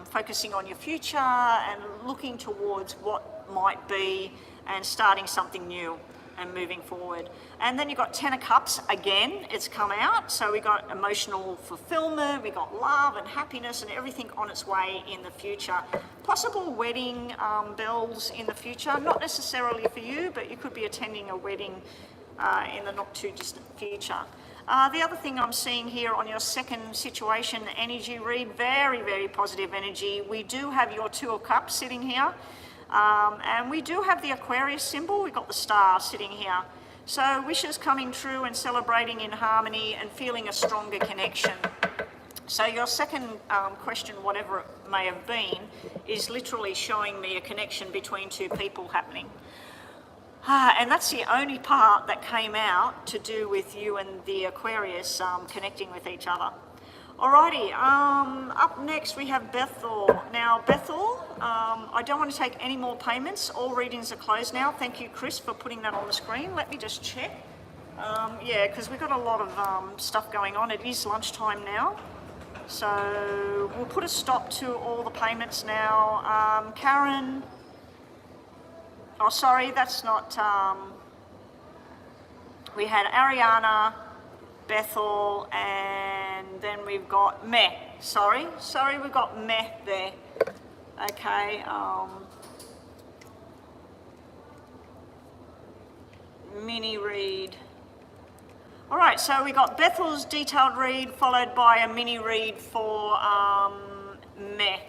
focusing on your future and looking towards what might be and starting something new and moving forward. And then you've got 10 of Cups again, it's come out. So we got emotional fulfillment, we got love and happiness and everything on its way in the future. Possible wedding bells in the future, not necessarily for you, but you could be attending a wedding in the not too distant future. The other thing I'm seeing here on your second situation energy read, very, very positive energy. We do have your 2 of Cups sitting here. And we do have the Aquarius symbol. We've got the star sitting here. So wishes coming true and celebrating in harmony and feeling a stronger connection. So your second question, whatever it may have been, is literally showing me a connection between 2 people happening. And that's the only part that came out to do with you and the Aquarius connecting with each other. Alrighty, up next we have Bethel. Now Bethel, I don't want to take any more payments. All readings are closed now. Thank you, Chris, for putting that on the screen. Let me just check. Yeah, because we've got a lot of stuff going on. It is lunchtime now. So we'll put a stop to all the payments now. Karen, oh sorry, that's not, we had Ariana, Bethel, and then we've got Meh. Sorry, we've got Meh there. Okay, mini read. All right, so we got Bethel's detailed read followed by a mini read for Meh.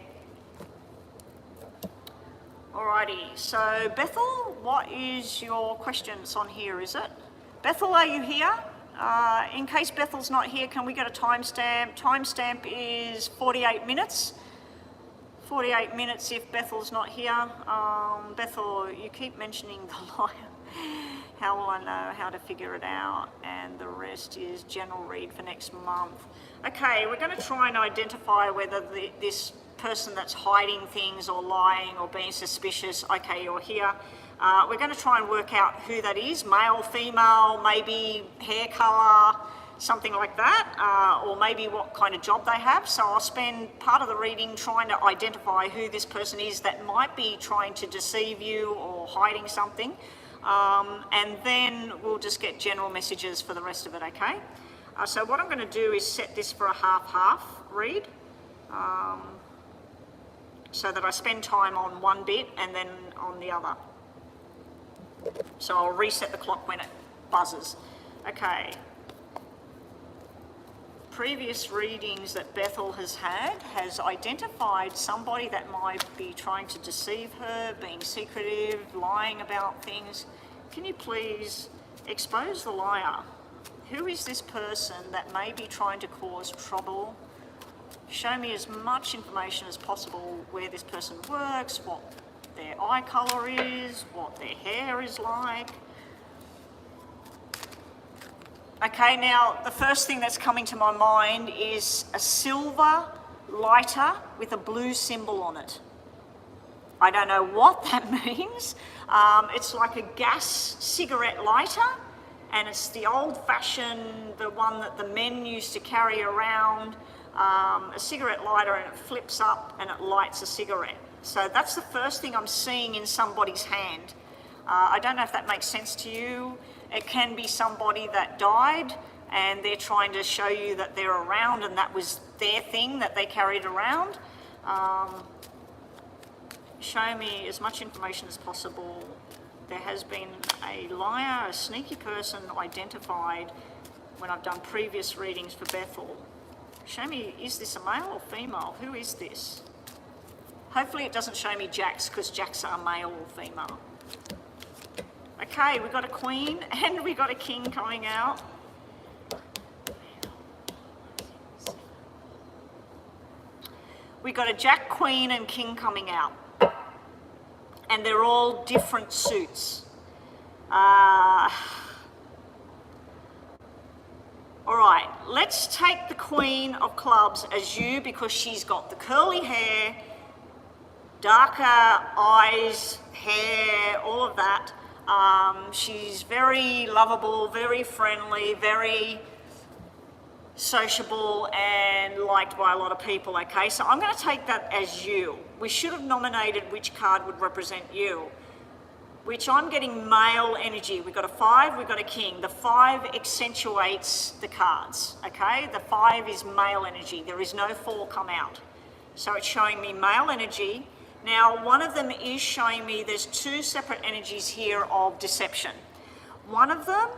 Alrighty, so Bethel, what is your questions on here, is it? Bethel, are you here? In case Bethel's not here, can we get a timestamp? Timestamp is 48 minutes. 48 minutes if Bethel's not here. Bethel, you keep mentioning the liar. How will I know how to figure it out? And the rest is general read for next month. Okay, we're going to try and identify whether this person that's hiding things or lying or being suspicious, okay, you're here. We're going to try and work out who that is, male, female, maybe hair colour, something like that, or maybe what kind of job they have. So I'll spend part of the reading trying to identify who this person is that might be trying to deceive you or hiding something. And then we'll just get general messages for the rest of it, okay? So what I'm going to do is set this for a half-half read, so that I spend time on one bit and then on the other. So I'll reset the clock when it buzzes. Okay. Previous readings that Bethel has had has identified somebody that might be trying to deceive her, being secretive, lying about things. Can you please expose the liar? Who is this person that may be trying to cause trouble, Show me as much information as possible, where this person works, what their eye colour is, what their hair is like. Okay, now the first thing that's coming to my mind is a silver lighter with a blue symbol on it. I don't know what that means. It's like a gas cigarette lighter, and it's the old-fashioned, the one that the men used to carry around, a cigarette lighter, and it flips up and it lights a cigarette. So that's the first thing I'm seeing in somebody's hand. I don't know if that makes sense to you. It can be somebody that died and they're trying to show you that they're around and that was their thing that they carried around. Show me as much information as possible. There has been a liar, a sneaky person identified when I've done previous readings for Bethel. Show me, is this a male or female? Who is this? Hopefully it doesn't show me jacks, because jacks are male or female. Okay, we've got a queen and we've got a king coming out. We've got a jack, queen and king coming out. And they're all different suits. All right, let's take the queen of clubs as you, because she's got the curly hair, darker eyes, hair, all of that. She's very lovable, very friendly, very sociable and liked by a lot of people, okay? So I'm going to take that as you. We should have nominated which card would represent you, which I'm getting male energy. We've got a 5, we've got a king. The 5 accentuates the cards, okay? The 5 is male energy. There is no 4 come out. So it's showing me male energy. Now, one of them is showing me there's 2 separate energies here of deception. One of them,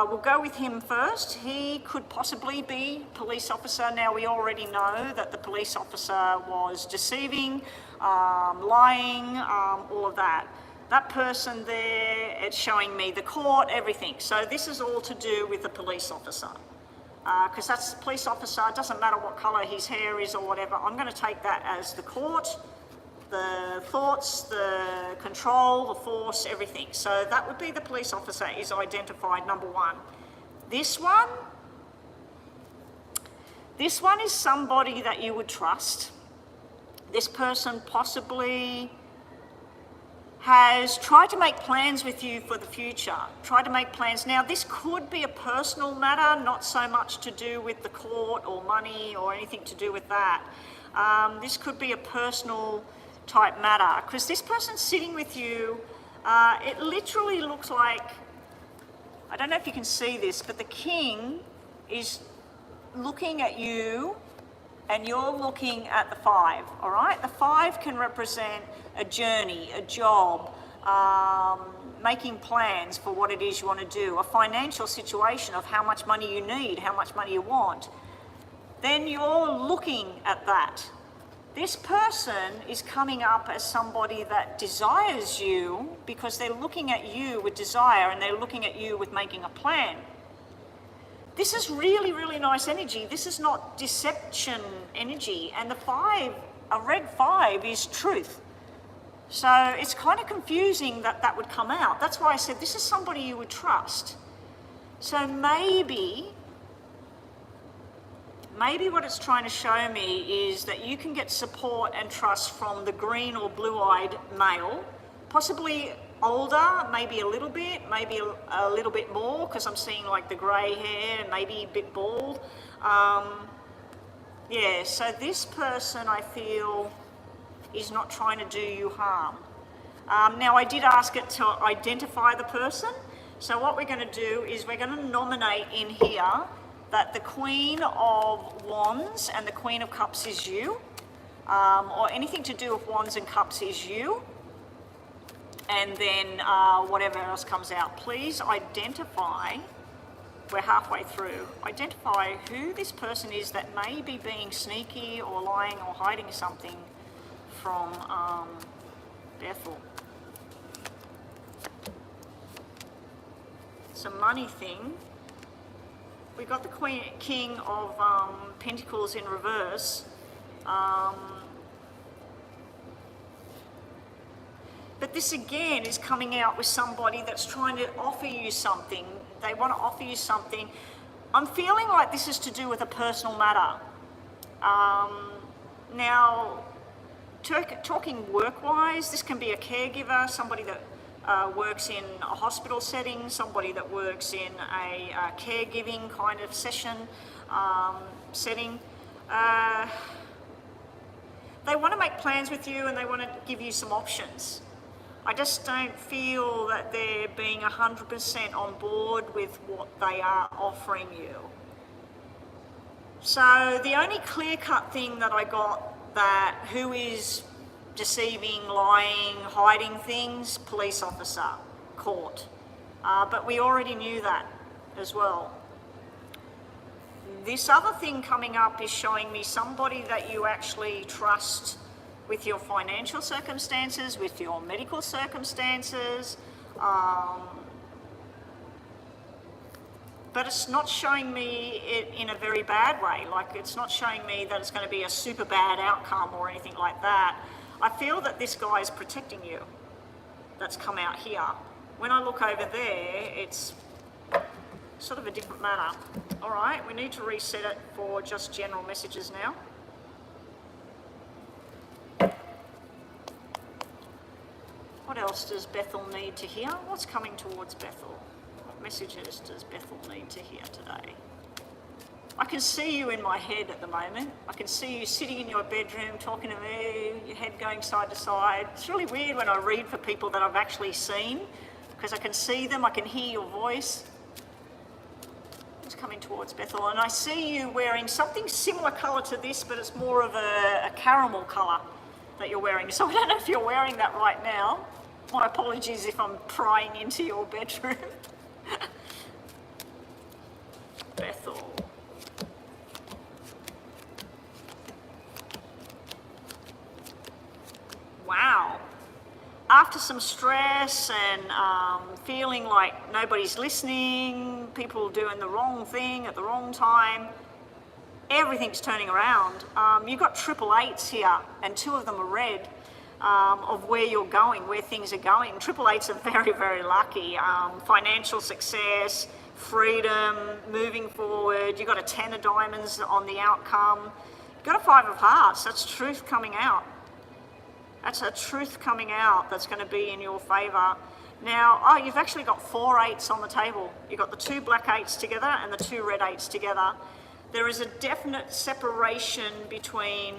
we'll go with him first. He could possibly be police officer. Now, we already know that the police officer was deceiving, lying, all of that. That person there, it's showing me the court, everything. So this is all to do with the police officer. Because that's the police officer, it doesn't matter what colour his hair is or whatever. I'm going to take that as the court, the thoughts, the control, the force, everything. So that would be the police officer is identified, number 1. This one is somebody that you would trust. This person possibly has tried to make plans with you for the future, tried to make plans. Now, this could be a personal matter, not so much to do with the court or money or anything to do with that. This could be a personal type matter, because this person sitting with you, it literally looks like, I don't know if you can see this, but the king is looking at you and you're looking at the 5, all right? The 5 can represent a journey, a job, making plans for what it is you want to do, a financial situation of how much money you need, how much money you want. Then you're looking at that. This person is coming up as somebody that desires you, because they're looking at you with desire and they're looking at you with making a plan. This is really, really nice energy. This is not deception energy. And the 5, a red 5 is truth. So it's kind of confusing that that would come out. That's why I said this is somebody you would trust. So maybe what it's trying to show me is that you can get support and trust from the green or blue-eyed male, possibly older, maybe a little bit, maybe a little bit more, because I'm seeing like the grey hair, maybe a bit bald. Yeah, so this person I feel is not trying to do you harm. Now, I did ask it to identify the person. So what we're going to do is we're going to nominate in here that the Queen of Wands and the Queen of Cups is you, or anything to do with Wands and Cups is you. And then whatever else comes out, please identify, we're halfway through, identify who this person is that may be being sneaky or lying or hiding something from Bethel. It's a money thing. We've got the King of Pentacles in reverse. But this again is coming out with somebody that's trying to offer you something. They want to offer you something. I'm feeling like this is to do with a personal matter. Now, talking work-wise, this can be a caregiver, somebody that works in a hospital setting, somebody that works in a caregiving kind of setting. They want to make plans with you and they want to give you some options. I just don't feel that they're being 100% on board with what they are offering you. So the only clear-cut thing that I got, that who is deceiving, lying, hiding things, police officer, court. But we already knew that as well. This other thing coming up is showing me somebody that you actually trust with your financial circumstances, with your medical circumstances, but it's not showing me it in a very bad way. Like, it's not showing me that it's going to be a super bad outcome or anything like that. I feel that this guy is protecting you. That's come out here. When I look over there, it's sort of a different matter. All right, we need to reset it for just general messages now. What else does Bethel need to hear? What's coming towards Bethel? What messages does Bethel need to hear today? I can see you in my head at the moment. I can see you sitting in your bedroom talking to me, your head going side to side. It's really weird when I read for people that I've actually seen, because I can see them, I can hear your voice. It's coming towards Bethel, and I see you wearing something similar colour to this, but it's more of a caramel colour that you're wearing. So I don't know if you're wearing that right now. My apologies if I'm prying into your bedroom. Bethel. Wow. After some stress and feeling like nobody's listening, people doing the wrong thing at the wrong time, everything's turning around. You've got 888s here, and 2 of them are red, of where you're going, where things are going. 888s are very, very lucky. Financial success, freedom, moving forward. You've got a 10 of diamonds on the outcome. You've got a 5 of hearts. That's truth coming out. That's a truth coming out that's going to be in your favour. Now, you've actually got 4 8s on the table. You've got the 2 black 8s together and the 2 red 8s together. There is a definite separation between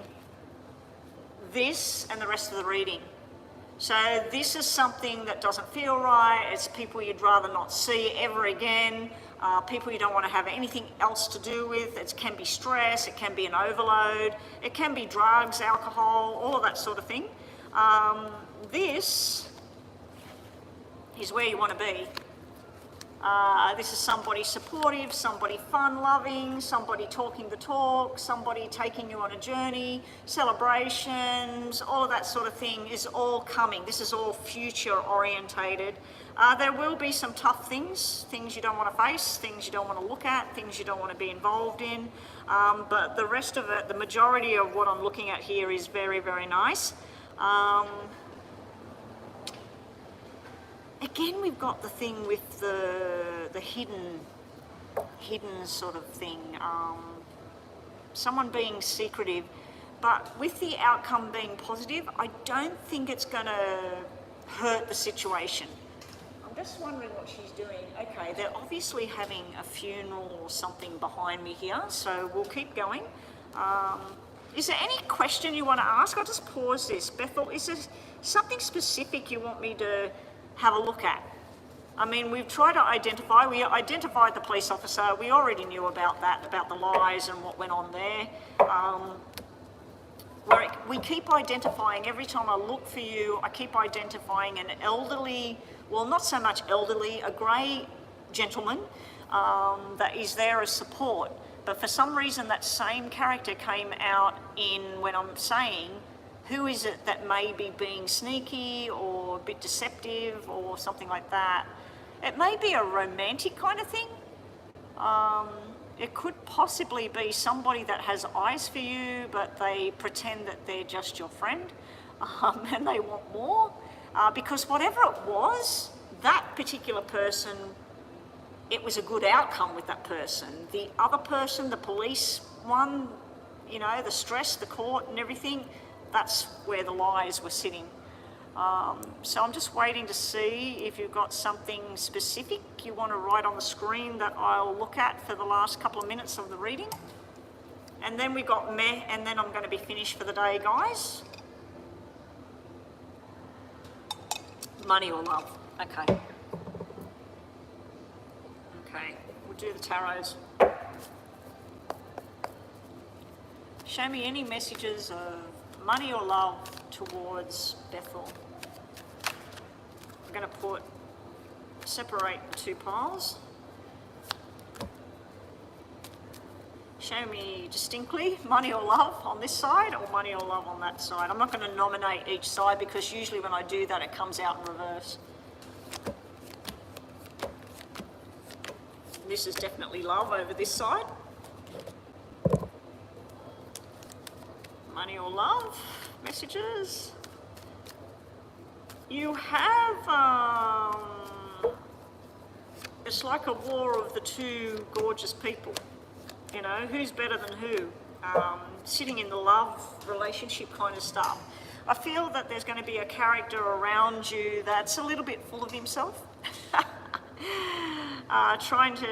this and the rest of the reading. So this is something that doesn't feel right. It's people you'd rather not see ever again, people you don't want to have anything else to do with. It can be stress, it can be an overload, it can be drugs, alcohol, all of that sort of thing. This is where you want to be. This is somebody supportive, somebody fun-loving, somebody talking the talk, somebody taking you on a journey, celebrations, all of that sort of thing is all coming. This is all future-orientated. There will be some tough things you don't want to face, things you don't want to look at, things you don't want to be involved in, but the rest of it, the majority of what I'm looking at here is very, very nice. Again, we've got the thing with the hidden sort of thing, someone being secretive, but with the outcome being positive, I don't think it's going to hurt the situation. I'm just wondering what she's doing. Okay, they're obviously having a funeral or something behind me here, so we'll keep going. Is there any question you want to ask? I'll just pause this. Bethel, is there something specific you want me to have a look at? I mean, we've tried to identify, we identified the police officer, we already knew about that, about the lies and what went on there. We keep identifying, every time I look for you, I keep identifying an elderly, well, not so much elderly, a grey gentleman that is there as support. But for some reason, that same character came out in when I'm saying, who is it that may be being sneaky or a bit deceptive or something like that? It may be a romantic kind of thing. It could possibly be somebody that has eyes for you, but they pretend that they're just your friend, and they want more. Because whatever it was, that particular person, it was a good outcome with that person. The other person, the police one, you know, the stress, the court and everything, that's where the lies were sitting. So I'm just waiting to see if you've got something specific you want to write on the screen that I'll look at for the last couple of minutes of the reading. And then we've got meh, and then I'm going to be finished for the day, guys. Money or love. Okay. Okay, we'll do the tarots. Show me any messages of money or love towards Bethel. I'm going to separate the two piles. Show me distinctly money or love on this side or money or love on that side. I'm not going to nominate each side because usually when I do that it comes out in reverse. This is definitely love over this side. Money or love messages. You have, it's like a war of the two gorgeous people. You know, who's better than who? Sitting in the love relationship kind of stuff. I feel that there's going to be a character around you that's a little bit full of himself. Trying to,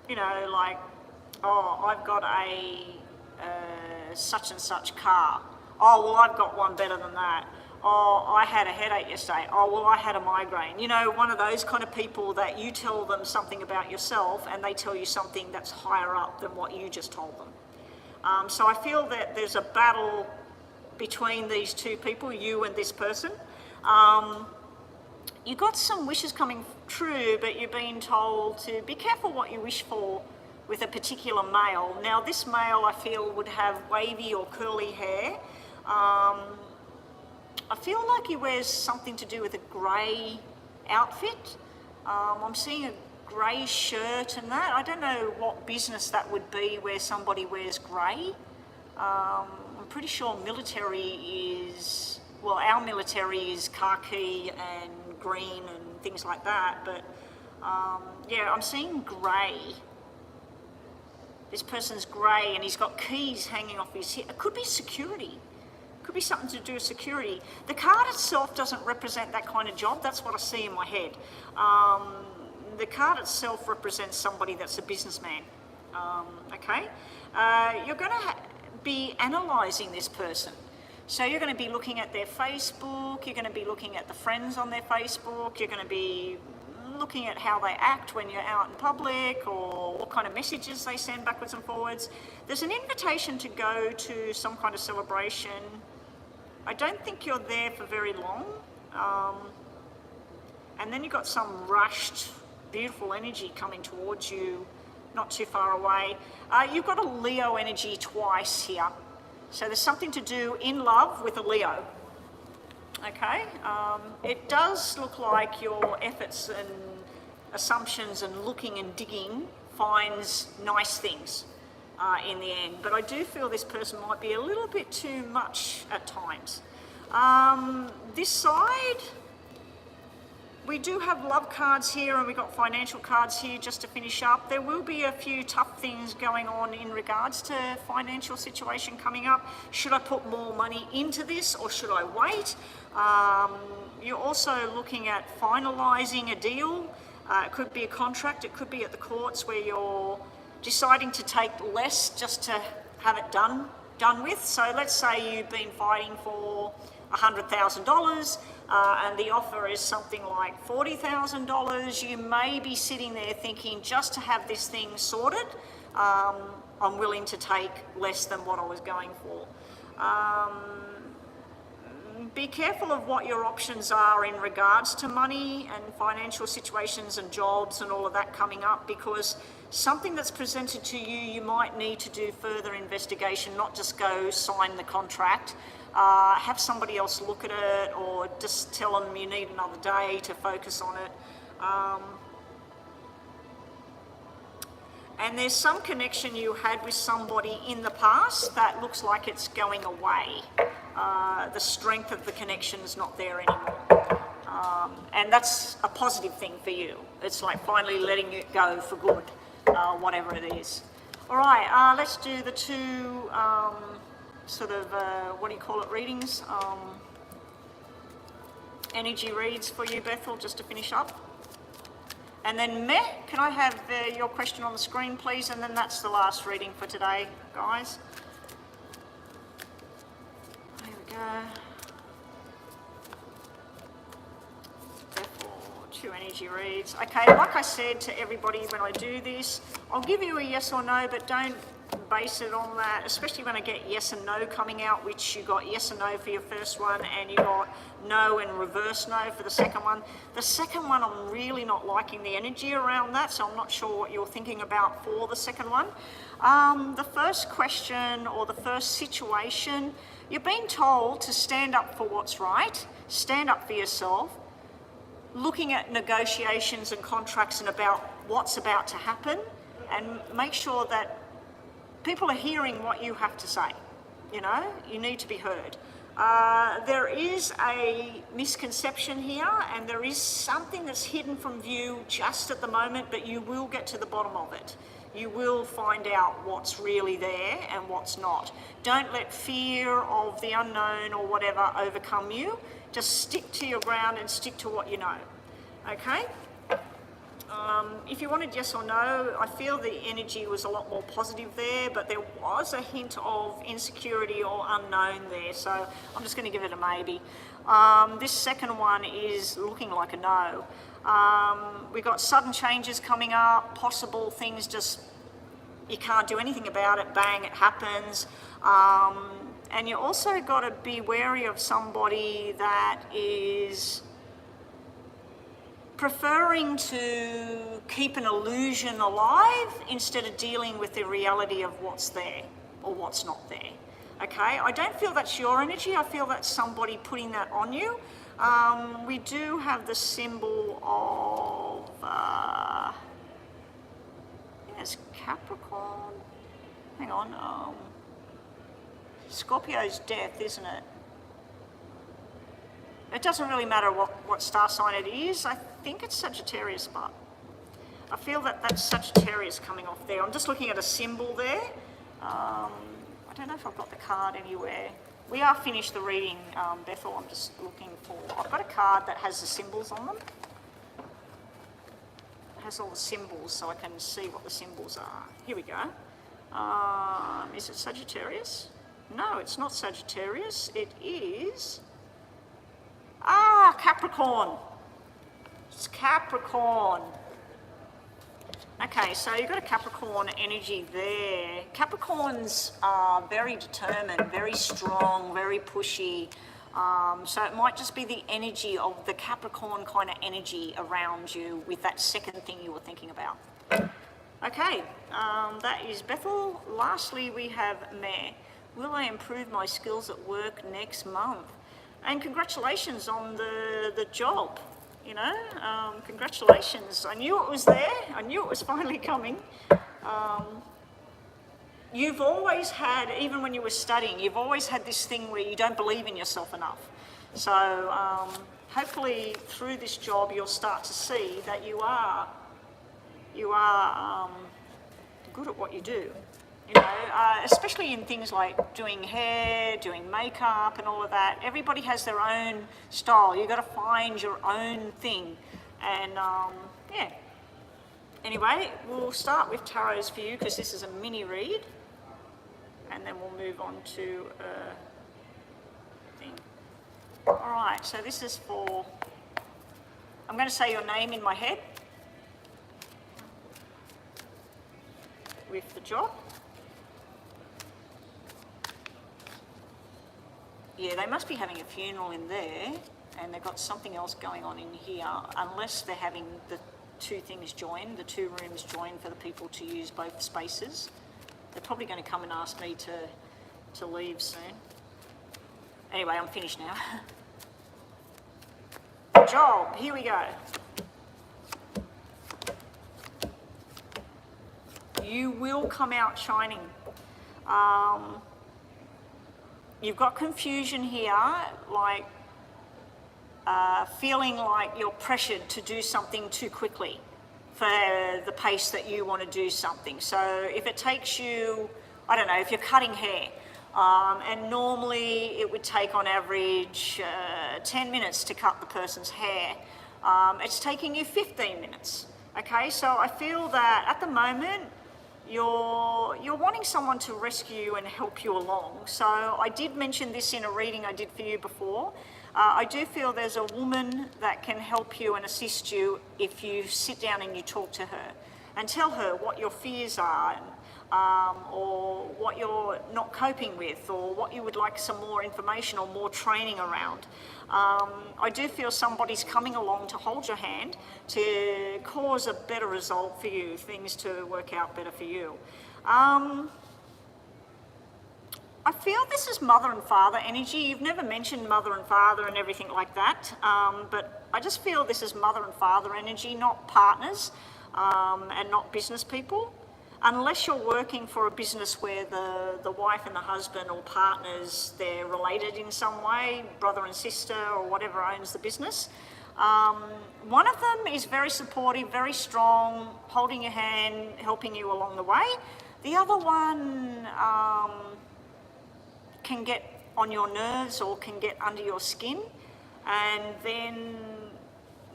you know, like, oh, I've got a such and such car. Oh, well, I've got one better than that. Oh, I had a headache yesterday. Oh, well, I had a migraine. You know, one of those kind of people that you tell them something about yourself and they tell you something that's higher up than what you just told them. So I feel that there's a battle between these two people, you and this person. You got some wishes coming true, but you're being told to be careful what you wish for with a particular male. Now, this male, I feel, would have wavy or curly hair. I feel like he wears something to do with a grey outfit. I'm seeing a grey shirt and that. I don't know what business that would be where somebody wears grey. I'm pretty sure military is, well, our military is khaki and green and things like that, but yeah, I'm seeing grey. This person's grey and he's got keys hanging off his hip. It could be security. Could be something to do with security. The card itself doesn't represent that kind of job. That's what I see in my head. The card itself represents somebody that's a businessman. Okay? You're going to be analysing this person. So you're going to be looking at their Facebook, you're going to be looking at the friends on their Facebook, you're going to be looking at how they act when you're out in public or what kind of messages they send backwards and forwards. There's an invitation to go to some kind of celebration. I don't think you're there for very long. And then you've got some rushed, beautiful energy coming towards you, not too far away. You've got a Leo energy twice here. So there's something to do in love with a Leo. Okay, it does look like your efforts and assumptions and looking and digging finds nice things in the end, but I do feel this person might be a little bit too much at times. This side, we do have love cards here and we've got financial cards here just to finish up. There will be a few tough things going on in regards to financial situation coming up. Should I put more money into this or should I wait? You're also looking at finalising a deal. It could be a contract, it could be at the courts where you're deciding to take less just to have it done with. So let's say you've been fighting for $100,000 and the offer is something like $40,000. You may be sitting there thinking, just to have this thing sorted, I'm willing to take less than what I was going for. Be careful of what your options are in regards to money and financial situations and jobs and all of that coming up, because something that's presented to you, you might need to do further investigation, not just go sign the contract. Have somebody else look at it or just tell them you need another day to focus on it. And there's some connection you had with somebody in the past that looks like it's going away. The strength of the connection is not there anymore. And that's a positive thing for you. It's like finally letting it go for good, whatever it is. All right, let's do the two what do you call it, readings? Energy reads for you, Bethel, just to finish up. And then Meh, can I have your question on the screen, please? And then that's the last reading for today, guys. Here we go. Bethel, 2 energy reads. Okay, like I said to everybody when I do this, I'll give you a yes or no, but don't base it on that, especially when I get yes and no coming out, which you got yes and no for your first one, and you got no and reverse no for the second one. The second one, I'm really not liking the energy around that, so I'm not sure what you're thinking about for the second one. The first question or the first situation, you're being told to stand up for what's right, stand up for yourself, looking at negotiations and contracts and about what's about to happen, and make sure that people are hearing what you have to say. You know, you need to be heard. There is a misconception here, and there is something that's hidden from view just at the moment, but you will get to the bottom of it. You will find out what's really there and what's not. Don't let fear of the unknown or whatever overcome you. Just stick to your ground and stick to what you know. Okay? If you wanted yes or no, I feel the energy was a lot more positive there, but there was a hint of insecurity or unknown there, so I'm just going to give it a maybe. This second one is looking like a no. We got sudden changes coming up, possible things just, you can't do anything about it, bang, it happens. And you also got to be wary of somebody that is preferring to keep an illusion alive instead of dealing with the reality of what's there or what's not there. Okay, I don't feel that's your energy, I feel that's somebody putting that on you. We do have the symbol of, it's Capricorn, hang on, Scorpio's death, isn't it? It doesn't really matter what star sign it is. I think it's Sagittarius, but I feel that that's Sagittarius coming off there. I'm just looking at a symbol there. I don't know if I've got the card anywhere. We are finished the reading, Bethel. I'm just looking for... I've got a card that has the symbols on them. It has all the symbols so I can see what the symbols are. Here we go. Is it Sagittarius? No, it's not Sagittarius. It is... Capricorn. It's Capricorn. Okay, so you've got a Capricorn energy there. Capricorns are very determined, very strong, very pushy. So it might just be the energy of the Capricorn kind of energy around you with that second thing you were thinking about. Okay, that is Bethel. Lastly, we have Meh. Will I improve my skills at work next month? And congratulations on the job, you know, congratulations. I knew it was there, I knew it was finally coming. You've always had, even when you were studying, you've always had this thing where you don't believe in yourself enough. So hopefully through this job you'll start to see that you are good at what you do. You know, especially in things like doing hair, doing makeup and all of that. Everybody has their own style. You've got to find your own thing. And yeah. Anyway, we'll start with tarots for you because this is a mini read. And then we'll move on to thing. All right, so this is for, I'm going to say your name in my head with the job. Yeah, they must be having a funeral in there, and they've got something else going on in here, unless they're having the two things joined, the two rooms joined for the people to use both spaces. They're probably going to come and ask me to leave soon. Anyway, I'm finished now. Job, here we go. You will come out shining. You've got confusion here, like feeling like you're pressured to do something too quickly for the pace that you want to do something. So if it takes you, I don't know, if you're cutting hair, and normally it would take on average 10 minutes to cut the person's hair, it's taking you 15 minutes. Okay, so I feel that at the moment you're wanting someone to rescue you and help you along. So I did mention this in a reading I did for you before. I do feel there's a woman that can help you and assist you if you sit down and you talk to her and tell her what your fears are, or what you're not coping with, or what you would like some more information or more training around. I do feel somebody's coming along to hold your hand to cause a better result for you, things to work out better for you. I feel this is mother and father energy. You've never mentioned mother and father and everything like that, but I just feel this is mother and father energy, not partners, and not business people. Unless you're working for a business where the wife and the husband or partners, they're related in some way, brother and sister or whatever owns the business. One of them is very supportive, very strong, holding your hand, helping you along the way. The other one can get on your nerves or can get under your skin. And then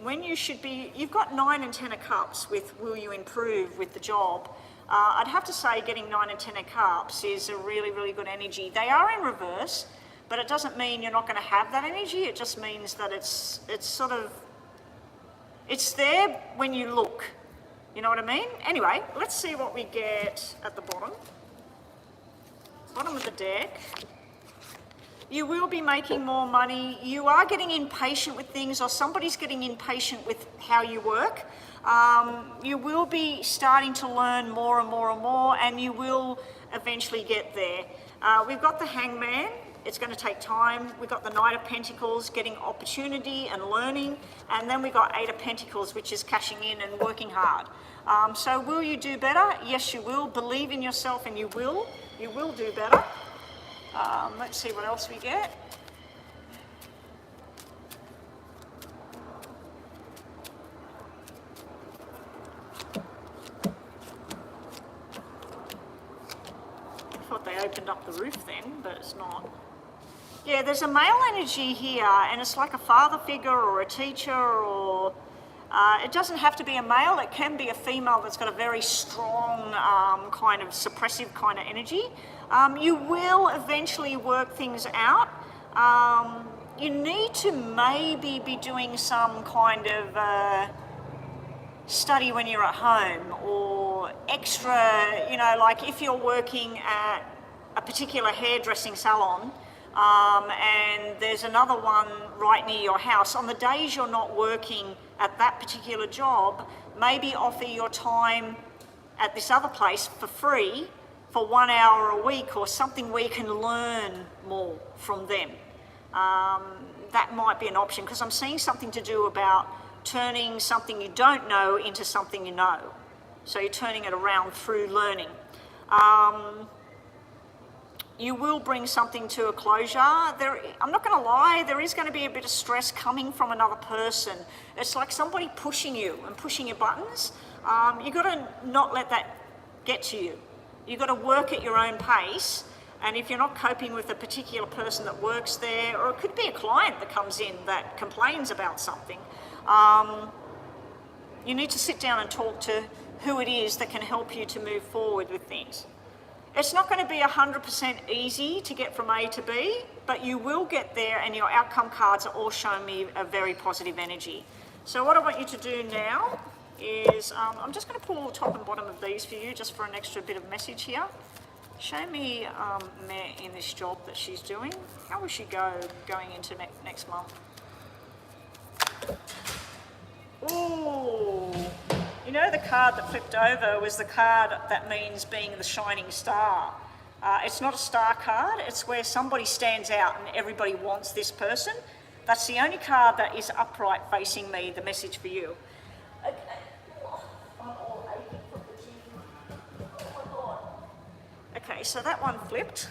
when you should be, you've got 9 and 10 of cups with will you improve with the job. I'd have to say getting 9 and 10 of cups is a really, really good energy. They are in reverse, but it doesn't mean you're not going to have that energy. It just means that it's sort of, it's there when you look. You know what I mean? Anyway, let's see what we get at the bottom. Bottom of the deck. You will be making more money. You are getting impatient with things, or somebody's getting impatient with how you work. You will be starting to learn more and more and more, and you will eventually get there. We've got the Hangman. It's going to take time. We've got the Knight of Pentacles, getting opportunity and learning. And then we've got 8 of Pentacles, which is cashing in and working hard. So will you do better? Yes, you will. Believe in yourself and you will. You will do better. Let's see what else we get. I thought they opened up the roof then, but it's not. Yeah, there's a male energy here, and it's like a father figure or a teacher, or it doesn't have to be a male. It can be a female that's got a very strong kind of suppressive kind of energy. You will eventually work things out. You need to maybe be doing some kind of study when you're at home, or extra, you know, like if you're working at a particular hairdressing salon, and there's another one right near your house. On the days you're not working at that particular job, maybe offer your time at this other place for free for 1 hour a week, or something where you can learn more from them. That might be an option, because I'm seeing something to do about turning something you don't know into something you know. So you're turning it around through learning. You will bring something to a closure. I'm not going to lie, there is going to be a bit of stress coming from another person. It's like somebody pushing you and pushing your buttons. You've got to not let that get to you. You've got to work at your own pace. And if you're not coping with a particular person that works there, or it could be a client that comes in that complains about something, you need to sit down and talk to who it is that can help you to move forward with things. It's not going to be 100% easy to get from A to B, but you will get there, and your outcome cards are all showing me a very positive energy. So what I want you to do now is, I'm just going to pull the top and bottom of these for you, just for an extra bit of message here. Show me Meh in this job that she's doing. How will she go going into next month? Ooh. You know, the card that flipped over was the card that means being the shining star. It's not a star card, it's where somebody stands out and everybody wants this person. That's the only card that is upright facing me, the message for you. Okay. I'm all aching from the gym. so that one flipped.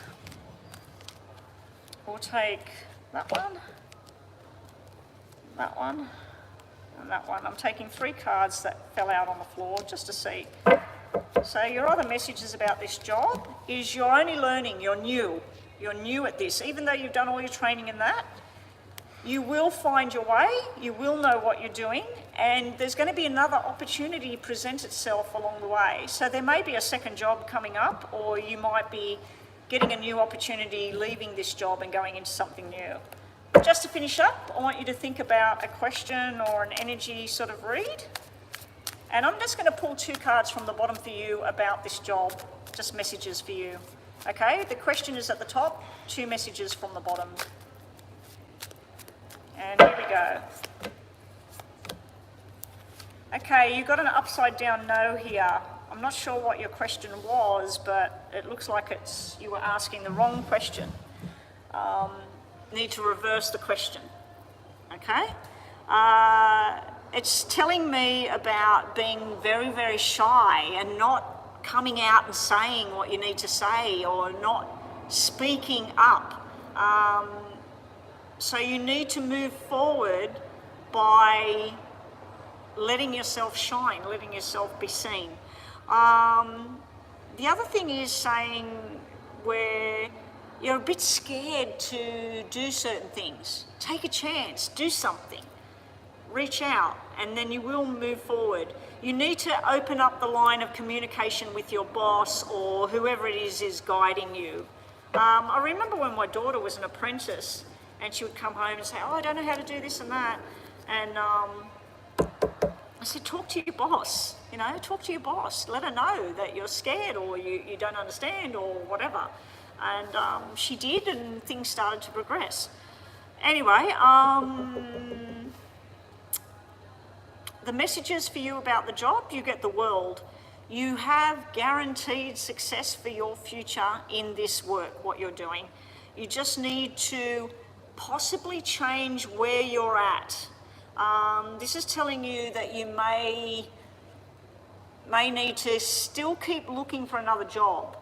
We'll take that one, and that one. I'm taking 3 cards that fell out on the floor just to see. So your other messages about this job is you're only learning, you're new at this. Even though you've done all your training in that, you will find your way, you will know what you're doing, and there's going to be another opportunity present itself along the way. So there may be a second job coming up, or you might be getting a new opportunity, leaving this job and going into something new. Just to finish up, I want you to think about a question or an energy sort of read. And I'm just going to pull 2 cards from the bottom for you about this job, just messages for you. Okay, the question is at the top, 2 messages from the bottom. And here we go. Okay, you got an upside down no here. I'm not sure what your question was, but it looks like you were asking the wrong question. Need to reverse the question. Okay? It's telling me about being very, very shy and not coming out and saying what you need to say, or not speaking up. So you need to move forward by letting yourself shine, letting yourself be seen. The other thing is saying where you're a bit scared to do certain things. Take a chance, do something, reach out, and then you will move forward. You need to open up the line of communication with your boss or whoever it is guiding you. I remember when my daughter was an apprentice, and she would come home and say, oh, I don't know how to do this and that. And I said, talk to your boss, talk to your boss. Let her know that you're scared or you don't understand or whatever. And she did, and things started to progress. Anyway, the messages for you about the job, you get the world. You have guaranteed success for your future in this work, what you're doing. You just need to possibly change where you're at. This is telling you that you may need to still keep looking for another job.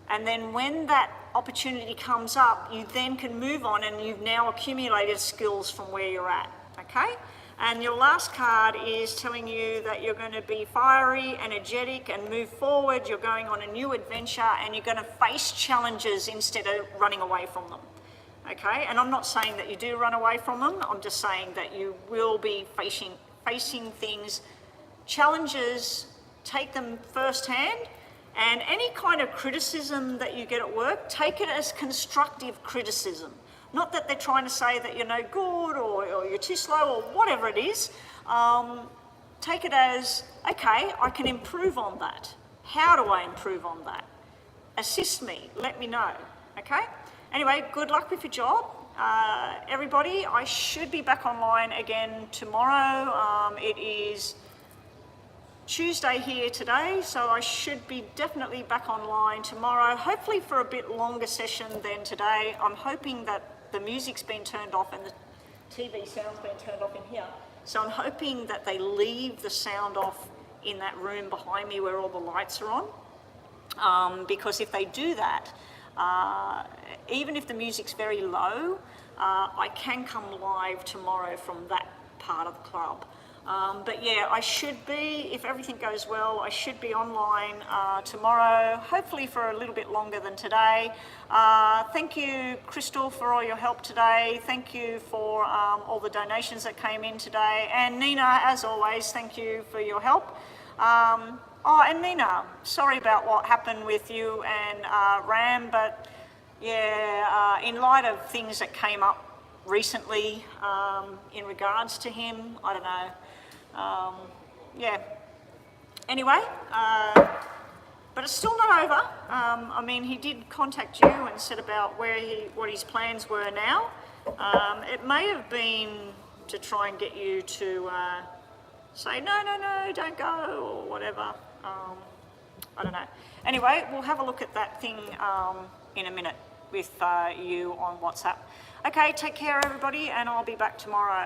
And then when that opportunity comes up, you then can move on, and you've now accumulated skills from where you're at, okay? And your last card is telling you that you're going to be fiery, energetic, and move forward. You're going on a new adventure, and you're going to face challenges instead of running away from them. Okay, and I'm not saying that you do run away from them. I'm just saying that you will be facing things, challenges, take them firsthand, and any kind of criticism that you get at work, take it as constructive criticism. Not that they're trying to say that you're no good or you're too slow or whatever it is. Take it as, okay, I can improve on that. How do I improve on that? Assist me, let me know, okay? Anyway, good luck with your job. Everybody, I should be back online again tomorrow. It is Tuesday here today, so I should be definitely back online tomorrow, hopefully for a bit longer session than today. I'm hoping that the music's been turned off and the TV sound's been turned off in here. So I'm hoping that they leave the sound off in that room behind me where all the lights are on. Because if they do that, even if the music's very low, I can come live tomorrow from that part of the club. But yeah, I should be, if everything goes well, I should be online tomorrow, hopefully for a little bit longer than today. Thank you, Crystal, for all your help today. Thank you for all the donations that came in today. And Nina, as always, thank you for your help. Oh, and Nina, sorry about what happened with you and Ram, but yeah, in light of things that came up recently in regards to him, I don't know. Yeah. Anyway, but it's still not over. I mean, he did contact you and said about what his plans were now. It may have been to try and get you to say, no, don't go, or whatever. I don't know. Anyway, we'll have a look at that thing in a minute with you on WhatsApp. Okay, take care, everybody, and I'll be back tomorrow.